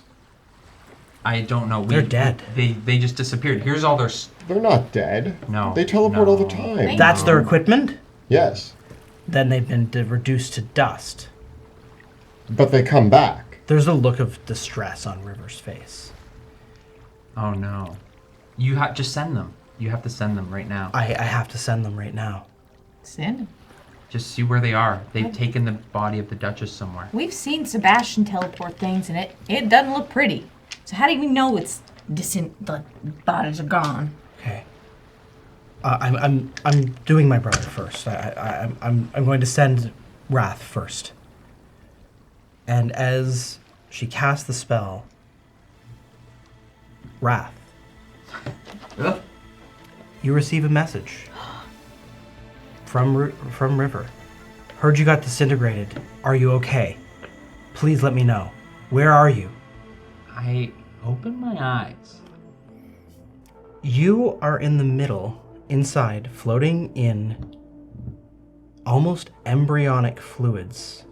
S4: I don't know.
S1: They're dead.
S4: They just disappeared. Here's all their...
S2: They're not dead.
S4: No.
S2: They teleport all the
S4: No.
S2: time.
S1: That's their equipment?
S2: Yes.
S1: Then they've been reduced to dust.
S2: But they come back.
S1: There's a look of distress on River's face.
S4: Oh, no. Just send them. You have to send them right now.
S1: I have to send them right now.
S3: Send him.
S4: Just see where they are. They've taken the body of the Duchess somewhere.
S3: We've seen Sebastian teleport things, and it doesn't look pretty. So how do we know it's the bodies are gone?
S1: Okay. I'm doing my brother first. I'm going to send Wrath first. And as she casts the spell, Wrath,
S4: Ugh.
S1: you receive a message from River. Heard you got disintegrated. Are you okay? Please let me know. Where are you?
S4: I open my eyes.
S1: You are in the middle, inside, floating in almost embryonic fluids.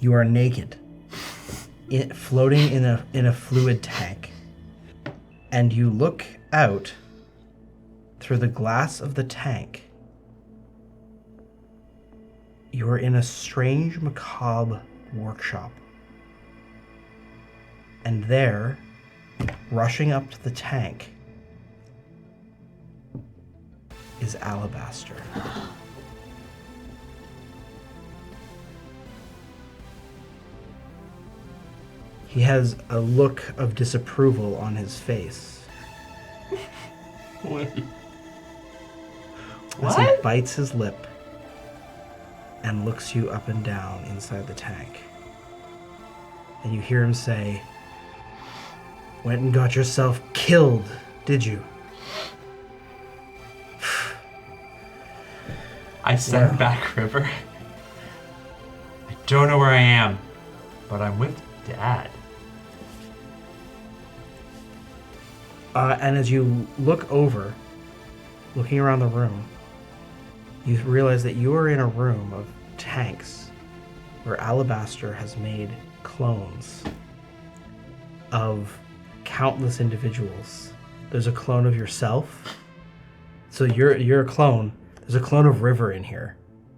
S1: You are naked, floating in a fluid tank. And you look out through the glass of the tank. You are in a strange, macabre workshop. And there, rushing up to the tank, is Alabaster. He has a look of disapproval on his face.
S4: Wait.
S1: As he bites his lip and looks you up and down inside the tank. And you hear him say, "Went and got yourself killed, did you?"
S4: I send back River. I don't know where I am, but I'm with Dad.
S1: And as you look over, looking around the room, you realize that you are in a room of tanks where Alabaster has made clones of countless individuals. There's a clone of yourself. So you're a clone. There's a clone of River in here.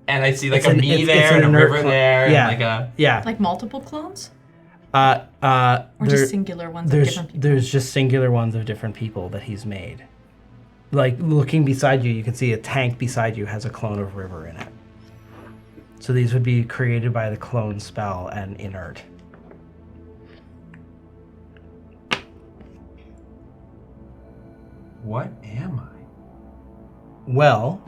S4: And I see like
S1: It's
S4: a
S1: an-
S4: me
S1: it's
S4: there
S1: an
S4: and a
S1: inert
S4: River
S1: clone.
S4: there
S1: Yeah.
S4: and like a...
S1: Yeah.
S3: Like multiple clones?
S1: Or
S3: Or just singular ones of different people?
S1: There's just singular ones of different people that he's made. Like, looking beside you, you can see a tank beside you has a clone of River in it. So these would be created by the clone spell and inert.
S4: What am I?
S1: Well,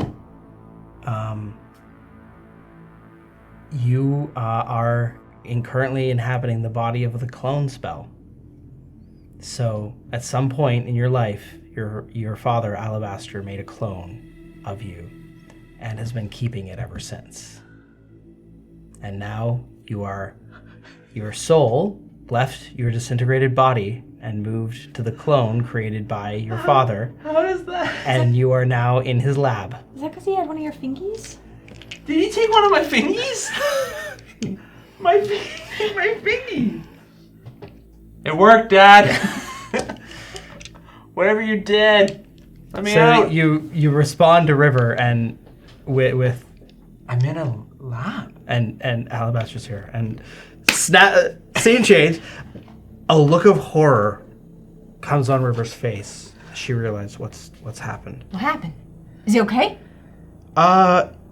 S1: you are currently inhabiting the body of the clone spell. So, at some point in your life, your father, Alabaster, made a clone of you and has been keeping it ever since. And now your soul left your disintegrated body and moved to the clone created by your father.
S4: How does that?
S1: And you are now in his lab.
S3: Is that because he had one of your fingies?
S4: Did he take one of my fingies? my fingy. It worked, Dad. Whatever you did, let me
S1: So
S4: out.
S1: you respond to River and with
S4: I'm in a lab.
S1: and Alabaster's here and scene change. A look of horror comes on River's face. She realizes what's happened.
S3: What happened? Is he okay?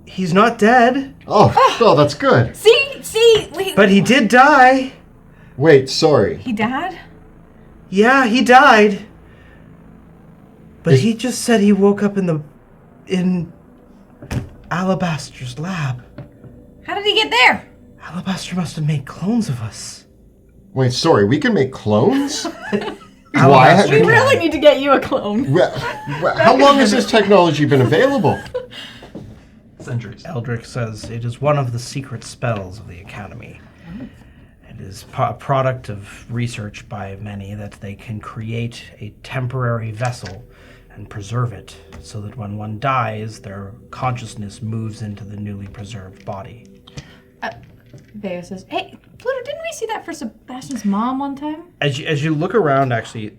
S1: He's not dead,
S2: Oh, that's good.
S3: See, wait.
S1: but he did die.
S2: Wait, sorry.
S3: He died?
S1: Yeah, he died. But he just said he woke up in Alabaster's lab.
S3: How did he get there?
S1: Alabaster must have made clones of us.
S2: Wait, sorry. We can make clones?
S1: Alabaster
S2: Why?
S1: can.
S6: Really need to get you a clone.
S2: How long has this technology been available?
S4: Centuries.
S1: Eldrick says it is one of the secret spells of the Academy. It is a product of research by many that they can create a temporary vessel and preserve it so that when one dies, their consciousness moves into the newly preserved body.
S3: Veo says, hey, Pluto, didn't we see that for Sebastian's mom one time?
S1: As you look around, actually,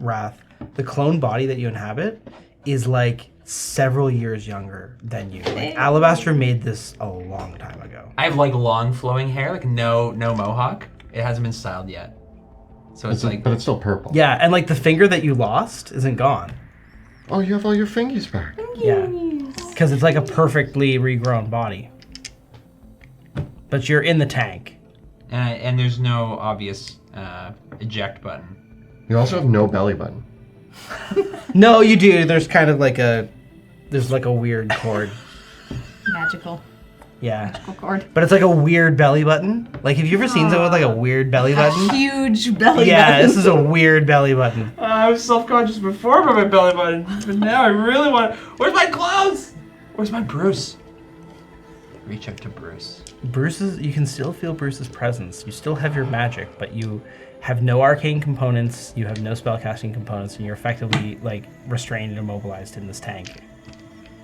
S1: Wrath, the clone body that you inhabit is like several years younger than you. Like, Alabaster made this a long time ago.
S4: I have like long flowing hair, like no mohawk. It hasn't been styled yet. So it's like
S2: But it's still purple.
S1: Yeah, and like the finger that you lost isn't gone.
S2: Oh, you have all your fingies back.
S1: Yeah, because it's like a perfectly regrown body. But you're in the tank.
S4: and there's no obvious eject button.
S2: You also have no belly button.
S1: No, you do. There's kind of like a weird cord.
S3: Magical.
S1: Yeah,
S3: Cord.
S1: but it's like a weird belly button. Like, have you ever seen someone with like a weird belly button?
S3: Huge belly
S1: Yeah,
S3: button.
S1: this is a weird belly button.
S4: I was self-conscious before about my belly button, but now I really want. Where's my clothes? Where's my Bruce? Reach out to Bruce.
S1: You can still feel Bruce's presence. You still have your magic, but you have no arcane components, you have no spellcasting components, and you're effectively like restrained and immobilized in this tank.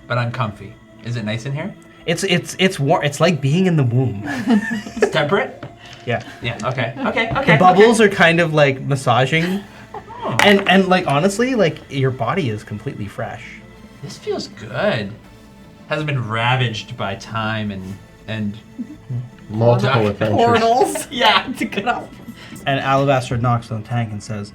S4: But I'm comfy. Is it nice in here?
S1: It's warm. It's like being in the womb.
S4: It's temperate?
S1: Yeah.
S4: Yeah, okay.
S1: The bubbles are kind of like massaging. And like honestly, like your body is completely fresh.
S4: This feels good. Hasn't been ravaged by time and
S2: Multiple adventures.
S3: Portals.
S4: yeah.
S3: To cut off.
S1: And Alabaster knocks on the tank and says,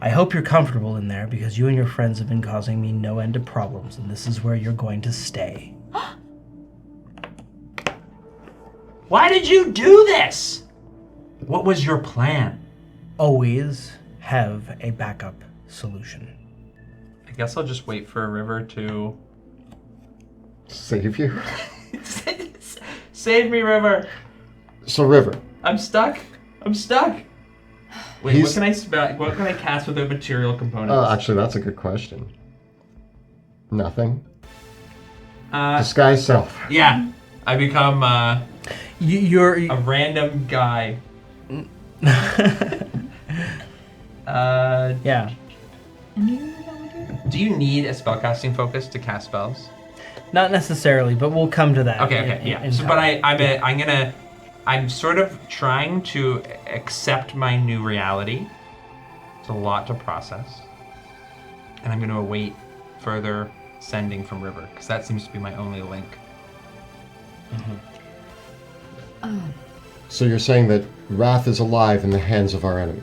S1: I hope you're comfortable in there because you and your friends have been causing me no end of problems, and this is where you're going to stay.
S4: Why did you do this? What was your plan?
S1: Always have a backup solution.
S4: I guess I'll just wait for a river to
S2: Save you.
S4: save me, River.
S2: So, River,
S4: I'm stuck. Wait,
S2: He's-
S4: what can I cast without material components?
S2: actually, that's a good question. Nothing.
S4: Uh,
S2: Disguise self.
S4: yeah. I become
S1: You're
S4: a random guy.
S1: yeah.
S4: Do you need a spellcasting focus to cast spells?
S1: Not necessarily, but we'll come to that.
S4: Okay, yeah.
S1: in
S4: So,
S1: time.
S4: but I'm sort of trying to accept my new reality. It's a lot to process, and I'm gonna await further sending from River because that seems to be my only link.
S2: So you're saying that Wrath is alive in the hands of our enemy,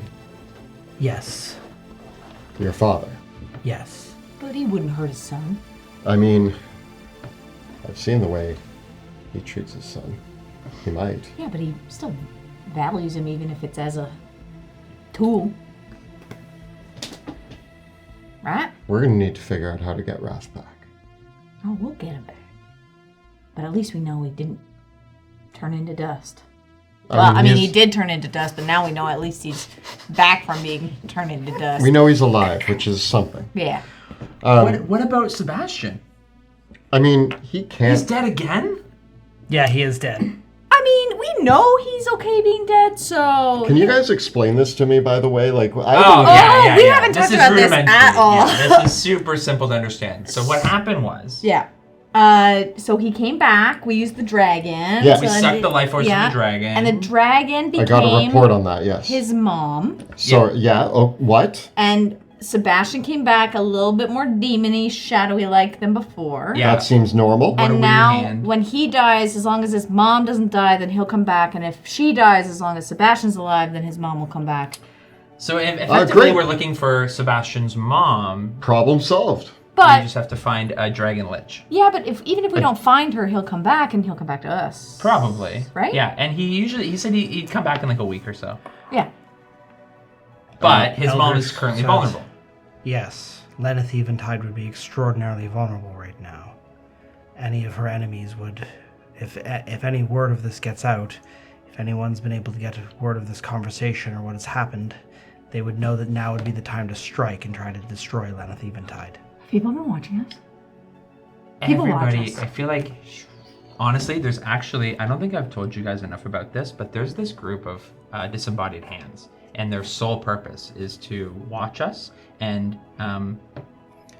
S1: Yes.
S2: your father.
S1: Yes.
S3: But he wouldn't hurt his son.
S2: I mean, I've seen the way he treats his son. He might.
S3: Yeah, but he still values him even if it's as a tool. Right?
S2: We're gonna need to figure out how to get Wrath back.
S3: Oh, we'll get him back. But at least we know he didn't turn into dust. Well, I mean, he
S2: he's-
S3: did turn into dust, but now we know at least he's back from being turned into dust.
S2: We know he's alive, which is something.
S3: Yeah.
S4: What about Sebastian?
S2: I mean, he
S4: He's
S2: can't.
S4: dead again?
S1: Yeah, he is dead.
S3: I mean, we know he's okay being dead, so.
S2: Can you guys explain this to me, by the way? Like, I
S4: Oh,
S2: haven't-
S4: yeah.
S3: we haven't talked about this
S4: rudimentary.
S3: at all.
S4: Yeah, this is super simple to understand. So what happened was,
S3: Yeah. So he came back. We used the dragon.
S2: Yeah.
S4: we
S3: So
S4: sucked the life force from the dragon.
S3: And the dragon
S2: I got a
S3: became
S2: report on that, yes.
S3: his mom.
S2: So, oh, what?
S3: And Sebastian came back a little bit more demony, shadowy like than before.
S4: Yeah.
S2: That seems normal.
S4: What a
S3: And
S4: weird
S3: now,
S4: hand.
S3: when he dies, as long as his mom doesn't die, then he'll come back. And if she dies, as long as Sebastian's alive, then his mom will come back.
S4: So effectively,
S2: great.
S4: we're looking for Sebastian's mom.
S2: Problem solved.
S4: We
S3: But
S4: just have to find a dragon lich.
S3: yeah, but even if we don't find her, he'll come back, and he'll come back to us.
S4: Probably.
S3: Right?
S4: Yeah, and he said he'd come back in like a week or so.
S3: Yeah.
S4: But his mom
S1: Eldritch
S4: is currently
S1: says-
S4: vulnerable.
S1: Yes, Lenneth Eventide would be extraordinarily vulnerable right now. Any of her enemies would, if any word of this gets out, if anyone's been able to get a word of this conversation or what has happened, they would know that now would be the time to strike and try to destroy Lenneth Eventide.
S3: People have been watching us. People watch
S4: Everybody,
S3: us.
S4: I feel like, honestly, there's actually, I don't think I've told you guys enough about this, but there's this group of disembodied hands, and their sole purpose is to watch us and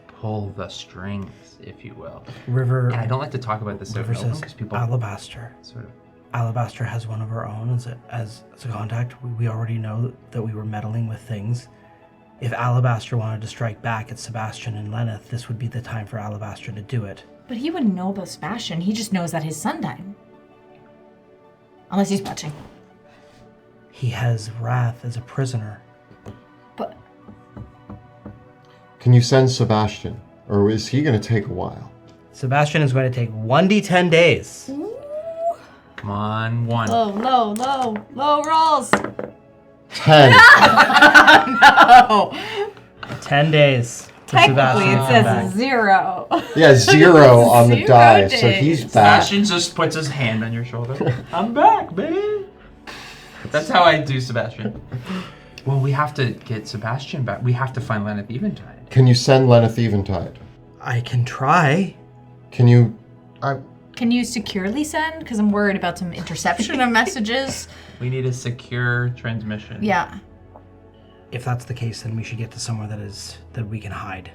S4: pull the strings, if you will.
S1: River,
S4: And I don't like to talk about this out
S1: River
S4: in open
S1: says
S4: because people
S1: Alabaster.
S4: sort of.
S1: Alabaster has one of her own as a contact. We already know that we were meddling with things. If Alabaster wanted to strike back at Sebastian and Lenneth, this would be the time for Alabaster to do it.
S3: But he wouldn't know about Sebastian. He just knows that his son died. Unless he's watching.
S1: He has Wrath as a prisoner.
S3: But
S2: Can you send Sebastian? Or is he going to take a while?
S1: Sebastian is going to take 1d10 days.
S4: Come on, one.
S3: low rolls.
S2: 10.
S3: No.
S1: 10 days. For
S3: Technically,
S1: Sebastian
S3: it
S1: to come
S3: says
S1: back.
S3: 0.
S2: Yeah, 0 on the
S3: 0
S2: die, so
S3: days.
S2: he's back.
S4: Sebastian just puts his hand on your shoulder. I'm back, baby. That's how I do Sebastian. Well, we have to get Sebastian back. We have to find Lenneth Eventide.
S2: Can you send Lenneth Eventide?
S1: I can try.
S2: Can you...
S3: Can you securely send? Because I'm worried about some interception of messages.
S4: We need a secure transmission.
S3: Yeah.
S1: If that's the case, then we should get to somewhere that we can hide.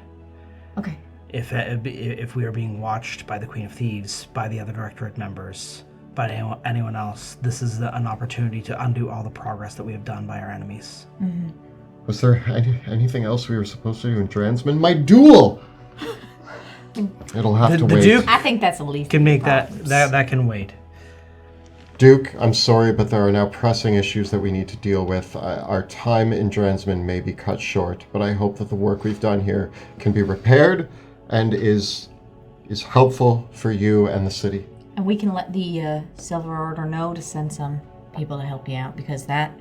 S3: Okay.
S1: If we are being watched by the Queen of Thieves, by the other Directorate members, by anyone else, this is an opportunity to undo all the progress that we have done by our enemies.
S2: Was there anything else we were supposed to do in Dransman? My duel! It'll have to
S1: The
S2: wait.
S1: Duke
S3: I think that's the least.
S1: can make
S3: problems.
S1: that can wait.
S2: Duke, I'm sorry, but there are now pressing issues that we need to deal with. Our time in Dransman may be cut short, but I hope that the work we've done here can be repaired and is helpful for you and the city.
S3: And we can let the Silver Order know to send some people to help you out, because that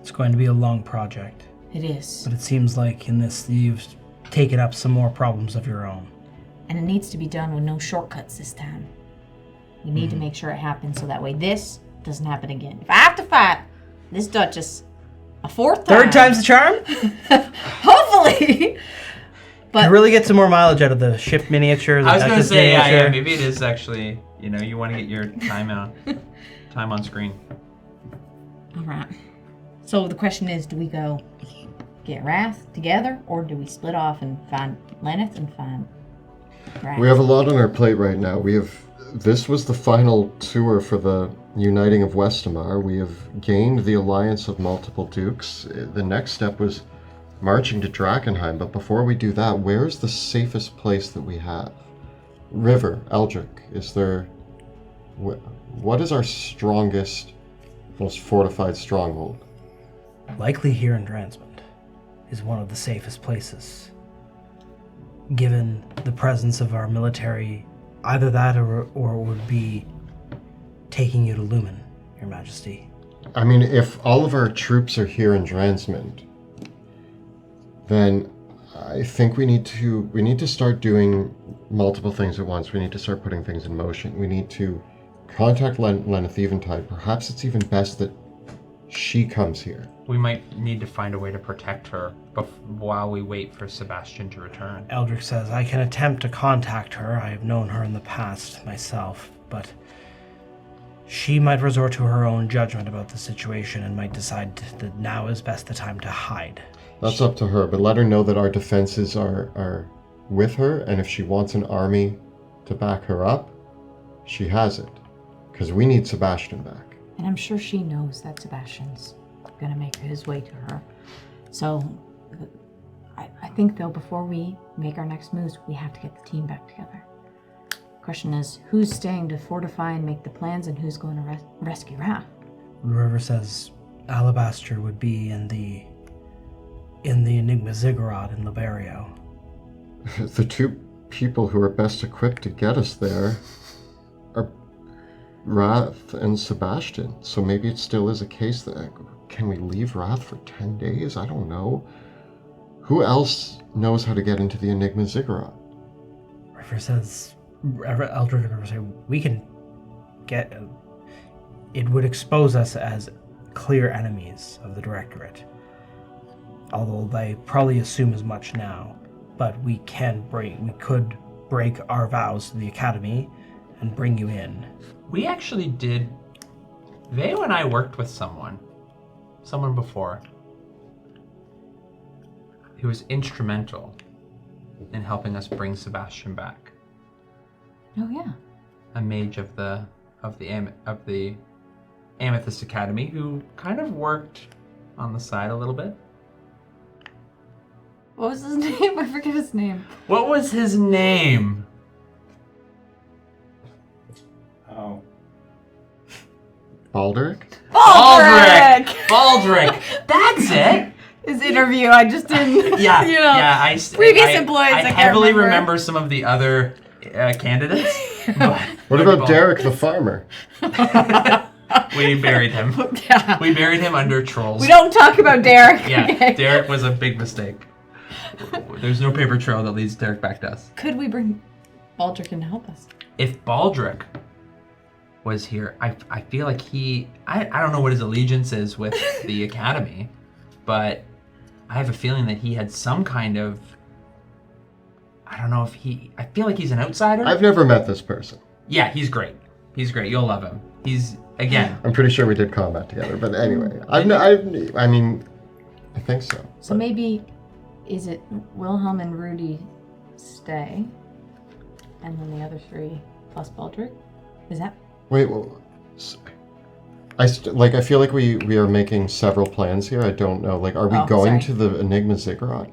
S1: It's going to be a long project,
S3: it is.
S1: but it seems like in this you've taken up some more problems of your own.
S3: And it needs to be done with no shortcuts this time. We need to make sure it happens so that way this doesn't happen again. If I have to fight this Duchess a fourth time.
S1: Third time's the charm?
S3: Hopefully.
S1: To really get some more mileage out of the ship miniature, the
S4: I was gonna
S1: Duchess
S4: say,
S1: miniature.
S4: yeah, maybe it is actually. You want to get your time on screen.
S3: All right. So the question is, do we go get Wrath together, or do we split off and find Lenneth and find Wrath?
S2: We have a lot on our plate right now. This was the final tour for the Uniting of Westamar. We have gained the alliance of multiple dukes. The next step was marching to Drakkenheim, but before we do that, where's the safest place that we have? River, Eldrick, is there... What is our strongest, most fortified stronghold?
S1: Likely here in Dransmond is one of the safest places. Given the presence of our military, either that or it would be taking you to Lumen, Your Majesty.
S2: I mean, if all of our troops are here in Dransmond, then I think we need to start doing multiple things at once. We need to start putting things in motion. We need to contact Lenneth Eventide. Perhaps it's even best that she comes here.
S4: We might need to find a way to protect her while we wait for Sebastian to return.
S1: Eldrick says, I can attempt to contact her. I have known her in the past myself, but she might resort to her own judgment about the situation and might decide that now is best the time to hide.
S2: That's up to her, but let her know that our defenses are with her, and if she wants an army to back her up, she has it. Because we need Sebastian back.
S7: And I'm sure she knows that Sebastian's gonna make his way to her. So, I think though, before we make our next moves, we have to get the team back together. Question is, who's staying to fortify and make the plans, and who's going to rescue Raph?
S1: River says Alabaster would be in the Enigma Ziggurat in Liberio.
S2: The two people who are best equipped to get us there are Wrath and Sebastian. So maybe it still is a case that, can we leave Wrath for 10 days? I don't know. Who else knows how to get into the Enigma Ziggurat?
S1: River says, Eldrick and River say, we can get, it would expose us as clear enemies of the Directorate. Although they probably assume as much now. But we could break our vows to the Academy and bring you in.
S4: We actually did. Veo and I worked with someone before, who was instrumental in helping us bring Sebastian back.
S7: Oh yeah.
S4: A mage of the Amethyst Academy who kind of worked on the side a little bit.
S7: What was his name? I forget his name.
S4: What was his name?
S8: Oh.
S2: Baldric?
S4: Baldric! Baldric! That's it!
S7: His interview, I just didn't,
S4: Yeah,
S7: you know.
S4: yeah.
S7: previous employees, I can't
S4: heavily
S7: remember.
S4: remember some of the other candidates. But
S2: What about Derek the farmer?
S4: We buried him.
S7: Yeah.
S4: We buried him under trolls.
S7: We don't talk about Derek.
S4: Yeah,
S7: Okay.
S4: Derek was a big mistake. There's no paper trail that leads Derek back to us.
S7: Could we bring Baldric in to help us?
S4: If Baldric was here, I feel like I don't know what his allegiance is with the Academy, but I have a feeling that he had some kind of, I don't know if I feel like he's an outsider.
S2: I've never met this person.
S4: Yeah, he's great. He's great. You'll love him. He's, again,
S2: I'm pretty sure we did combat together, but anyway. I think so.
S7: So maybe, is it Wilhelm and Rudy stay, and then the other three plus Baldric? Is that?
S2: Wait, well, I feel like we are making several plans here. I don't know. Like, are we going to the Enigma Ziggurat?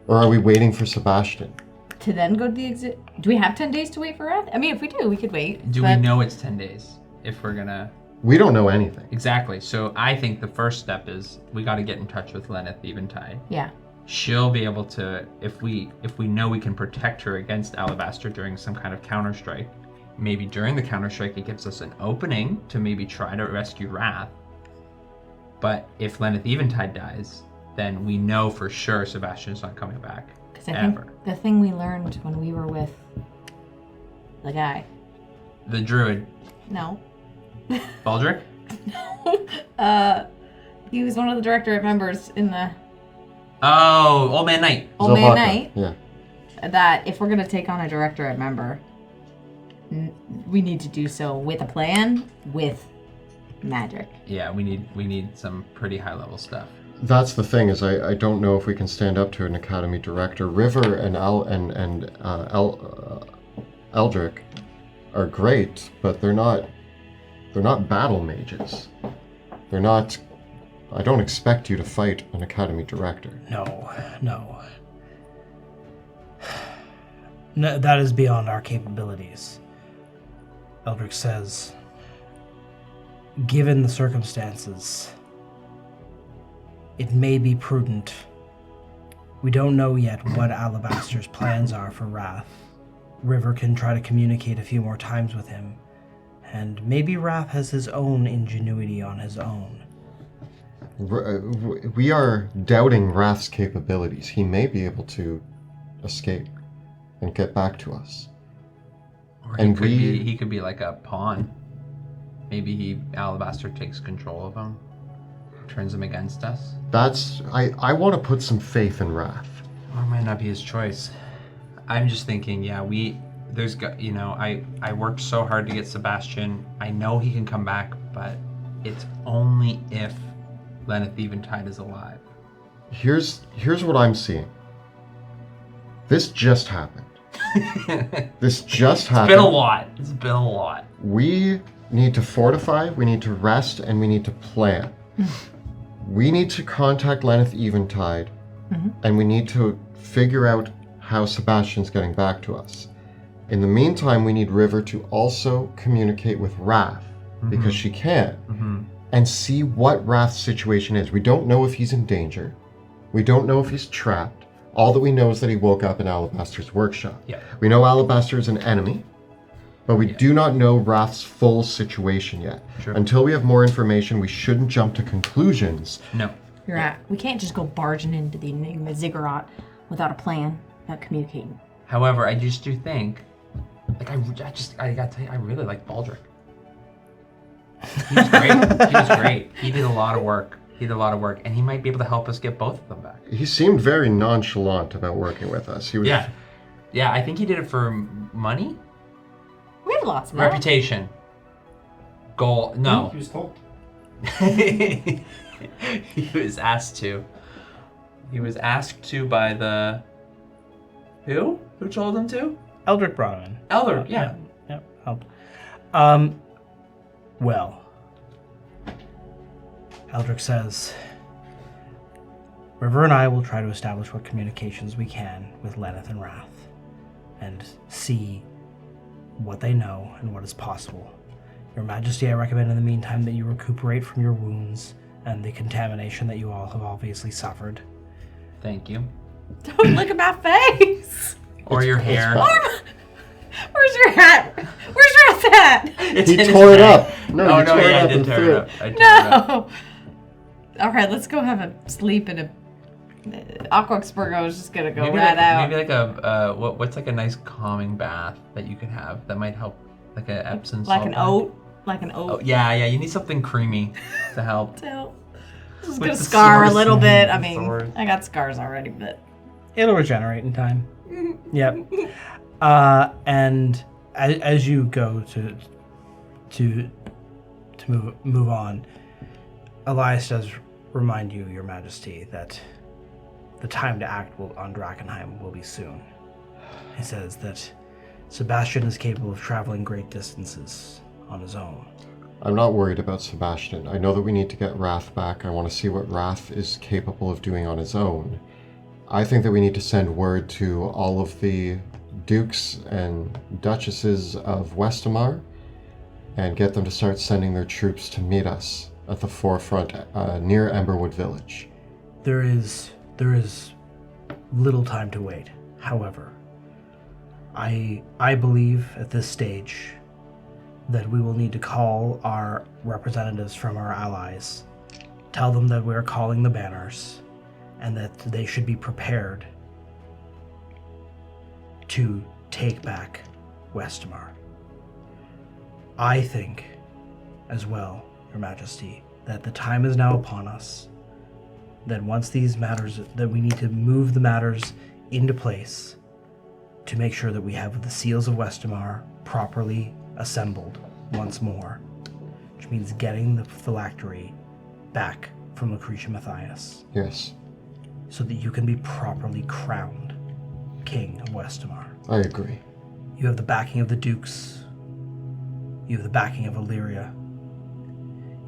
S2: Or are we waiting for Sebastian?
S7: To then go to the exit? Do we have 10 days to wait for Wrath? I mean, if we do, we could wait.
S4: do we know it's 10 days if we're gonna...
S2: We don't know anything.
S4: Exactly. So I think the first step is we got to get in touch with Lenneth Eventide.
S7: Yeah.
S4: She'll be able to, if we know we can protect her against Alabaster during some kind of counterstrike, maybe during the counterstrike it gives us an opening to maybe try to rescue Wrath. But if Lenneth Eventide dies, then we know for sure Sebastian's not coming back.
S7: Because I think the thing we learned when we were with the guy.
S4: The druid.
S7: No.
S4: Baldric?
S7: He was one of the Directorate members in the
S4: Oh, Old Man Knight.
S7: Old Man
S2: Zalbaka,
S7: Knight.
S2: Yeah.
S7: That if we're going to take on a Directorate member, we need to do so with a plan, with magic.
S4: Yeah, we need some pretty high level stuff.
S2: That's the thing, is I don't know if we can stand up to an Academy director. River and Eldrick are great, but they're not battle mages. They're not. I don't expect you to fight an Academy director.
S1: No. No, that is beyond our capabilities. Eldrick says, given the circumstances, it may be prudent. We don't know yet what Alabaster's plans are for Wrath. River can try to communicate a few more times with him, and maybe Wrath has his own ingenuity on his own.
S2: We are doubting Wrath's capabilities. He may be able to escape and get back to us.
S4: Or
S2: And
S4: he could be like a pawn. Maybe Alabaster takes control of him. turns him against us.
S2: I want to put some faith in Wrath.
S4: Or it might not be his choice. I'm just thinking, I worked so hard to get Sebastian. I know he can come back, but it's only if Lenneth Eventide is alive.
S2: Here's what I'm seeing. This just happened. This just happened.
S4: It's been a lot.
S2: We need to fortify, we need to rest, and we need to plan. We need to contact Lenneth Eventide, and we need to figure out how Sebastian's getting back to us. In the meantime, we need River to also communicate with Wrath, because she can, and see what Wrath's situation is. We don't know if he's in danger. We don't know if he's trapped. All that we know is that he woke up in Alabaster's workshop.
S4: Yeah.
S2: We know Alabaster is an enemy, but we do not know Wrath's full situation yet.
S4: Sure.
S2: Until we have more information, we shouldn't jump to conclusions.
S4: No.
S7: You're right. We can't just go barging into the Enigma Ziggurat without a plan, without communicating.
S4: However, I just do think, I gotta tell you, I really like Baldric. He was great. He did a lot of work. And he might be able to help us get both of them back.
S2: He seemed very nonchalant about working with us. He was,
S4: Yeah, I think he did it for money?
S7: We have lots of that.
S4: Reputation. Goal. No.
S8: He was told.
S4: He was asked to. He was asked to by the... Who? Who told him to?
S1: Eldrick brought him in.
S4: Eldrick, yeah.
S1: Yep, helped. Well, Eldrick says, River and I will try to establish what communications we can with Lenneth and Wrath, and see what they know and what is possible. Your Majesty, I recommend in the meantime that you recuperate from your wounds and the contamination that you all have obviously suffered.
S4: Thank you.
S7: Don't look at my face.
S4: Or your hair.
S7: Where's your hat? Where's Wrath's hat?
S4: It's
S2: he
S4: in his
S2: tore it
S4: bag.
S2: up. No, he tore it
S4: I
S2: up
S4: did
S2: and
S4: tear
S2: threw
S4: it
S2: it.
S4: up. I tore it up.
S7: No. All right, let's go have a sleep in a... Aquaxburgo is just gonna go out.
S4: Maybe like a what's like a nice calming bath that you could have that might help, like an Epsom
S7: Like
S4: salt
S7: an
S4: bath.
S7: oat. Like an oat.
S4: Oh, yeah, you need something creamy to help.
S7: This is
S4: With
S7: gonna
S4: the
S7: scar a
S4: sores
S7: little
S4: and
S7: bit.
S4: the
S7: I mean,
S4: sores.
S7: I got scars already, but...
S1: It'll regenerate in time. Yep. And as you go to move on, Elias does remind you, Your Majesty, that the time to act on Drakkenheim will be soon. He says that Sebastian is capable of traveling great distances on his own.
S2: I'm not worried about Sebastian. I know that we need to get Wrath back. I want to see what Wrath is capable of doing on his own. I think that we need to send word to all of the dukes and duchesses of Westamar and get them to start sending their troops to meet us at the forefront near Emberwood Village.
S1: There is little time to wait. However, I believe at this stage that we will need to call our representatives from our allies, tell them that we're calling the banners, and that they should be prepared to take back Westamar. I think, as well, Your Majesty, that the time is now upon us, that once these matters, that we need to move the matters into place to make sure that we have the seals of Westamar properly assembled once more, which means getting the phylactery back from Lucretia Matthias,
S2: Yes,
S1: so that you can be properly crowned King of Westamar.
S2: I agree.
S1: You have the backing of the Dukes. You have the backing of Illyria.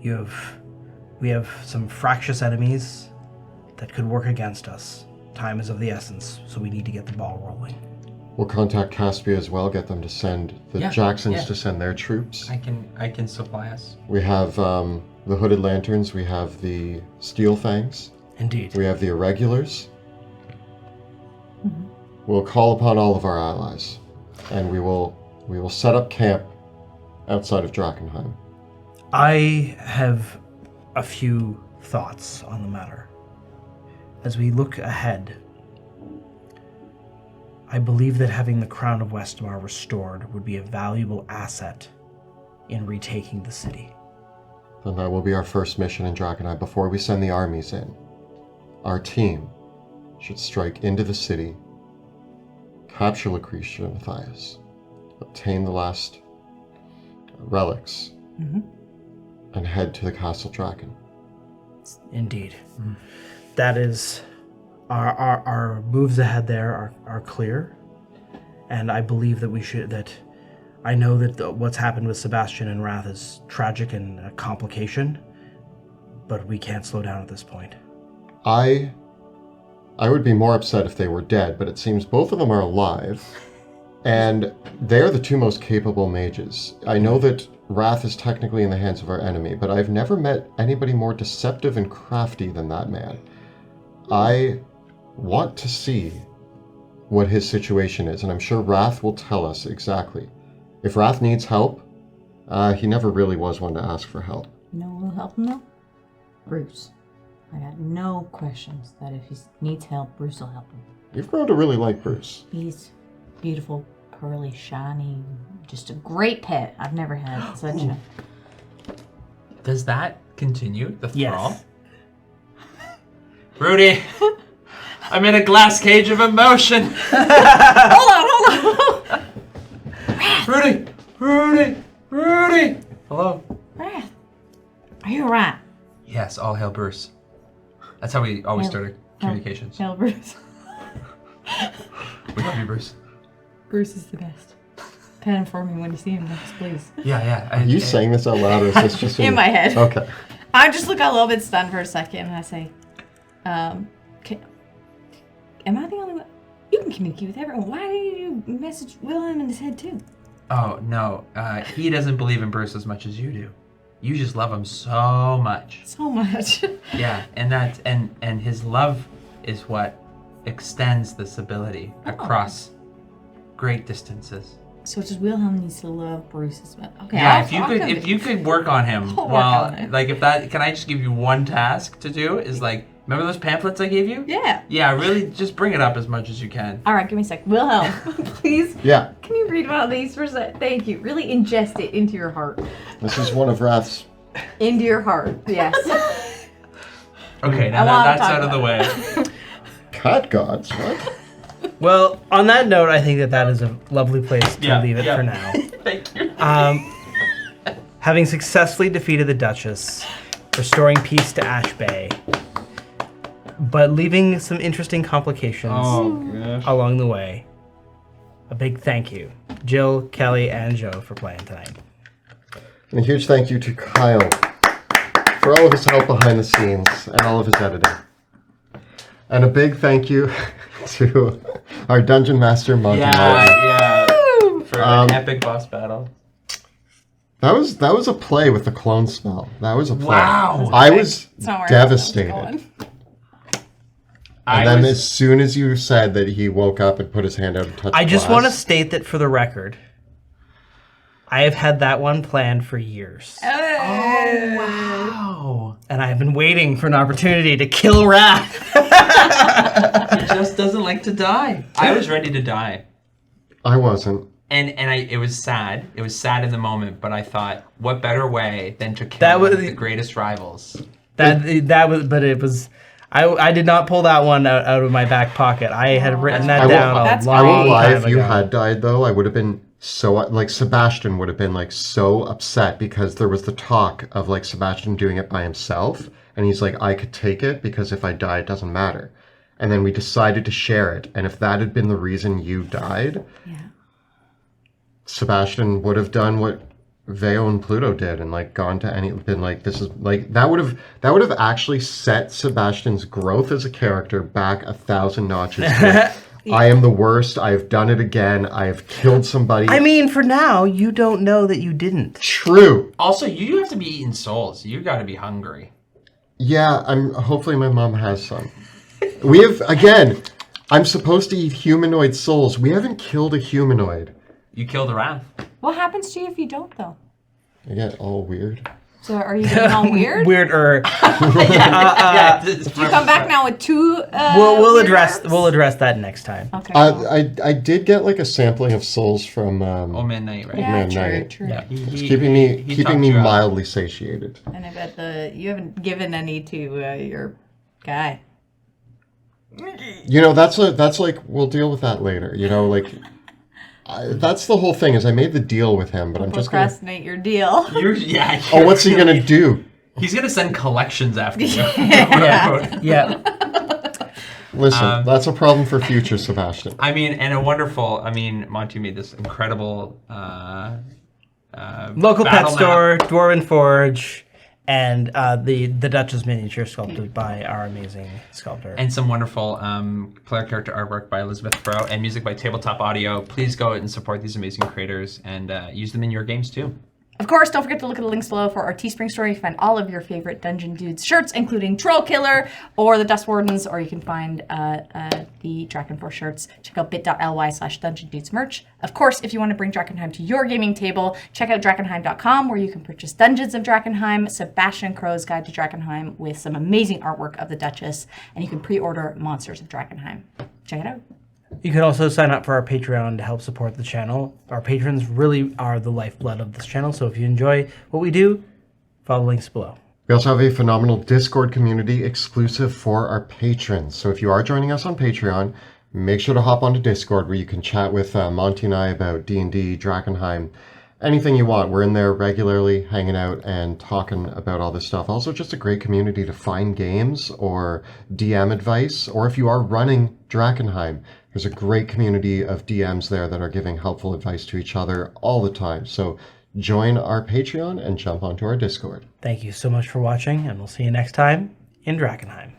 S1: We have some fractious enemies that could work against us. Time is of the essence, so we need to get the ball rolling.
S2: We'll contact Caspia as well, get them to send the Jacksons to send their troops.
S4: I can supply us.
S2: We have the Hooded Lanterns, we have the Steel Fangs,
S1: Indeed.
S2: we have the Irregulars. We'll call upon all of our allies, and we will set up camp outside of Drakkenheim.
S1: I have a few thoughts on the matter. As we look ahead, I believe that having the crown of Westamar restored would be a valuable asset in retaking the city.
S2: Then that will be our first mission in Drakkenheim before we send the armies in. Our team should strike into the city, capture Lucretia and Matthias, obtain the last relics, and head to the Castle Draken.
S1: Indeed. That is... Our moves ahead there are clear. And I believe that I know that what's happened with Sebastian and Wrath is tragic and a complication, but we can't slow down at this point.
S2: I would be more upset if they were dead, but it seems both of them are alive, and they're the two most capable mages. I know that Wrath is technically in the hands of our enemy, but I've never met anybody more deceptive and crafty than that man. I want to see what his situation is, and I'm sure Wrath will tell us exactly. If Wrath needs help, he never really was one to ask for help.
S7: You know who will help him though? Bruce. I got no questions that if he needs help, Bruce will help him.
S2: You've grown to really like Bruce.
S7: He's beautiful, pearly, shiny, just a great pet. I've never had such a...
S4: Does that continue? The thrall?
S1: Yes.
S4: Rudy! I'm in a glass cage of emotion!
S7: Hold on!
S4: Rudy! Rudy! Hello?
S7: Wrath, are you alright?
S4: Yes, all hail Bruce. That's how we always started communications.
S7: Hail Bruce.
S4: We love you, Bruce.
S7: Bruce is the best. Pet him for me when you see him next, please.
S4: Yeah.
S2: Are you saying this out loud, or is this just
S3: In my head.
S2: Okay.
S3: I just look a little bit stunned for a second and I say, am I the only one? You can communicate with everyone. Why didn't you message Wilhelm in his head too?
S4: Oh, no. He doesn't believe in Bruce as much as you do. You just love him so much.
S3: So much.
S4: Yeah, and his love is what extends this ability across great distances.
S3: So just Wilhelm needs to love Bruce as well. Okay.
S4: Yeah,
S3: I'll
S4: if you could work on him
S3: I'll work
S4: while
S3: on it.
S4: like if that can I just give you one task to do is like remember those pamphlets I gave you?
S3: Yeah.
S4: Yeah, really just bring it up as much as you can.
S3: All right, give me a sec. Wilhelm, please.
S2: Yeah,
S3: Can you read about these for a sec? Thank you. Really ingest it into your heart.
S2: this is one of Wrath's.
S3: Into your heart. Yes.
S4: Okay, now
S3: wanna
S4: that's
S3: talk
S4: out of the way.
S2: Cat gods, what?
S1: Well, on that note, I think that is a lovely place to leave it for now.
S4: Thank you.
S1: Having successfully defeated the Duchess, restoring peace to Ash Bay, but leaving some interesting complications along the way. A big thank you, Jill, Kelly, and Joe for playing tonight.
S2: And a huge thank you to Kyle for all of his help behind the scenes and all of his editing. And a big thank you to our Dungeon Master, Monty.
S4: Yeah. For an epic boss battle.
S2: That was a play with the clone smell. That was a play.
S4: Wow.
S2: I was
S3: That's not where
S2: devastated.
S3: I was going.
S2: And then as soon as you said that he woke up and put his hand out and touched
S1: I just
S2: glass,
S1: want to state that for the record, I have had that one planned for years.
S4: Wow.
S1: And I have been waiting for an opportunity to kill Wrath.
S4: He just doesn't like to die. I was ready to die.
S2: I wasn't.
S4: And it was sad. It was sad in the moment, but I thought, what better way than to kill
S1: That was-
S4: the greatest rivals?
S1: I did not pull that one out of my back pocket. I had written that
S2: I
S1: down
S2: won't,
S3: That's
S1: a
S2: I
S1: long
S2: won't lie,
S1: time
S2: if you
S1: ago.
S2: had died though, I would have been so, like Sebastian would have been like so upset because there was the talk of like Sebastian doing it by himself. And he's like, I could take it because if I die, it doesn't matter. And then we decided to share it. And if that had been the reason you died, Sebastian would have done what Veo and Pluto did and like gone to been like, this is like, that would have actually set Sebastian's growth as a character back 1,000 notches. I am the worst. I have done it again. I have killed somebody.
S1: I mean, for now, you don't know that you didn't.
S2: True.
S4: Also, you have to be eating souls. You got to be hungry.
S2: Yeah, hopefully my mom has some. We have, again, I'm supposed to eat humanoid souls. We haven't killed a humanoid.
S4: You killed the Wrath.
S7: What happens to you if you don't, though?
S2: I get all weird.
S3: So are you getting all weird?
S1: Weirder.
S4: It's
S3: You come back now with two.
S1: We'll
S3: weird
S1: address
S3: orbs?
S1: we'll address that next time.
S3: Okay. Cool.
S2: I did get like a sampling of souls from
S4: Oh, midnight, right?
S3: yeah,
S2: Man,
S3: true,
S2: night.
S3: true.
S1: Yeah.
S2: it's keeping me
S4: talked you up.
S2: mildly satiated.
S3: And I bet you haven't given any to your guy.
S2: You know, that's like we'll deal with that later. You know, like that's the whole thing is I made the deal with him, but I'm just gonna.
S3: Procrastinate your deal.
S2: Oh, what's he gonna do?
S4: He's gonna send collections after you.
S1: Yeah.
S2: Listen, that's a problem for future Sebastian.
S4: I mean, and a wonderful. I mean, Monty made this incredible
S1: Local pet
S4: battle
S1: store, Dwarven Forge, and the Duchess miniature sculpted by our amazing sculptor.
S4: and some wonderful player character artwork by Elizabeth Fro and music by Tabletop Audio. Please go out and support these amazing creators and use them in your games too.
S3: Of course, don't forget to look at the links below for our Teespring store. You can find all of your favorite Dungeon Dudes shirts, including Troll Killer or the Dust Wardens, or you can find the Drakkenforce shirts. Check out bit.ly/Dungeon Dudes merch. Of course, if you want to bring Drakkenheim to your gaming table, check out Drakkenheim.com, where you can purchase Dungeons of Drakkenheim, Sebastian Crow's Guide to Drakkenheim, with some amazing artwork of the Duchess, and you can pre-order Monsters of Drakkenheim. Check it out.
S1: You can also sign up for our Patreon to help support the channel. Our patrons really are the lifeblood of this channel, so if you enjoy what we do, follow the links below.
S2: We also have a phenomenal Discord community exclusive for our patrons. So if you are joining us on Patreon, make sure to hop onto Discord where you can chat with Monty and I about D&D, Drakkenheim, anything you want. We're in there regularly hanging out and talking about all this stuff. Also just a great community to find games or DM advice, or if you are running Drakkenheim, there's a great community of DMs there that are giving helpful advice to each other all the time. So join our Patreon and jump onto our Discord.
S1: Thank you so much for watching, and we'll see you next time in Drakkenheim.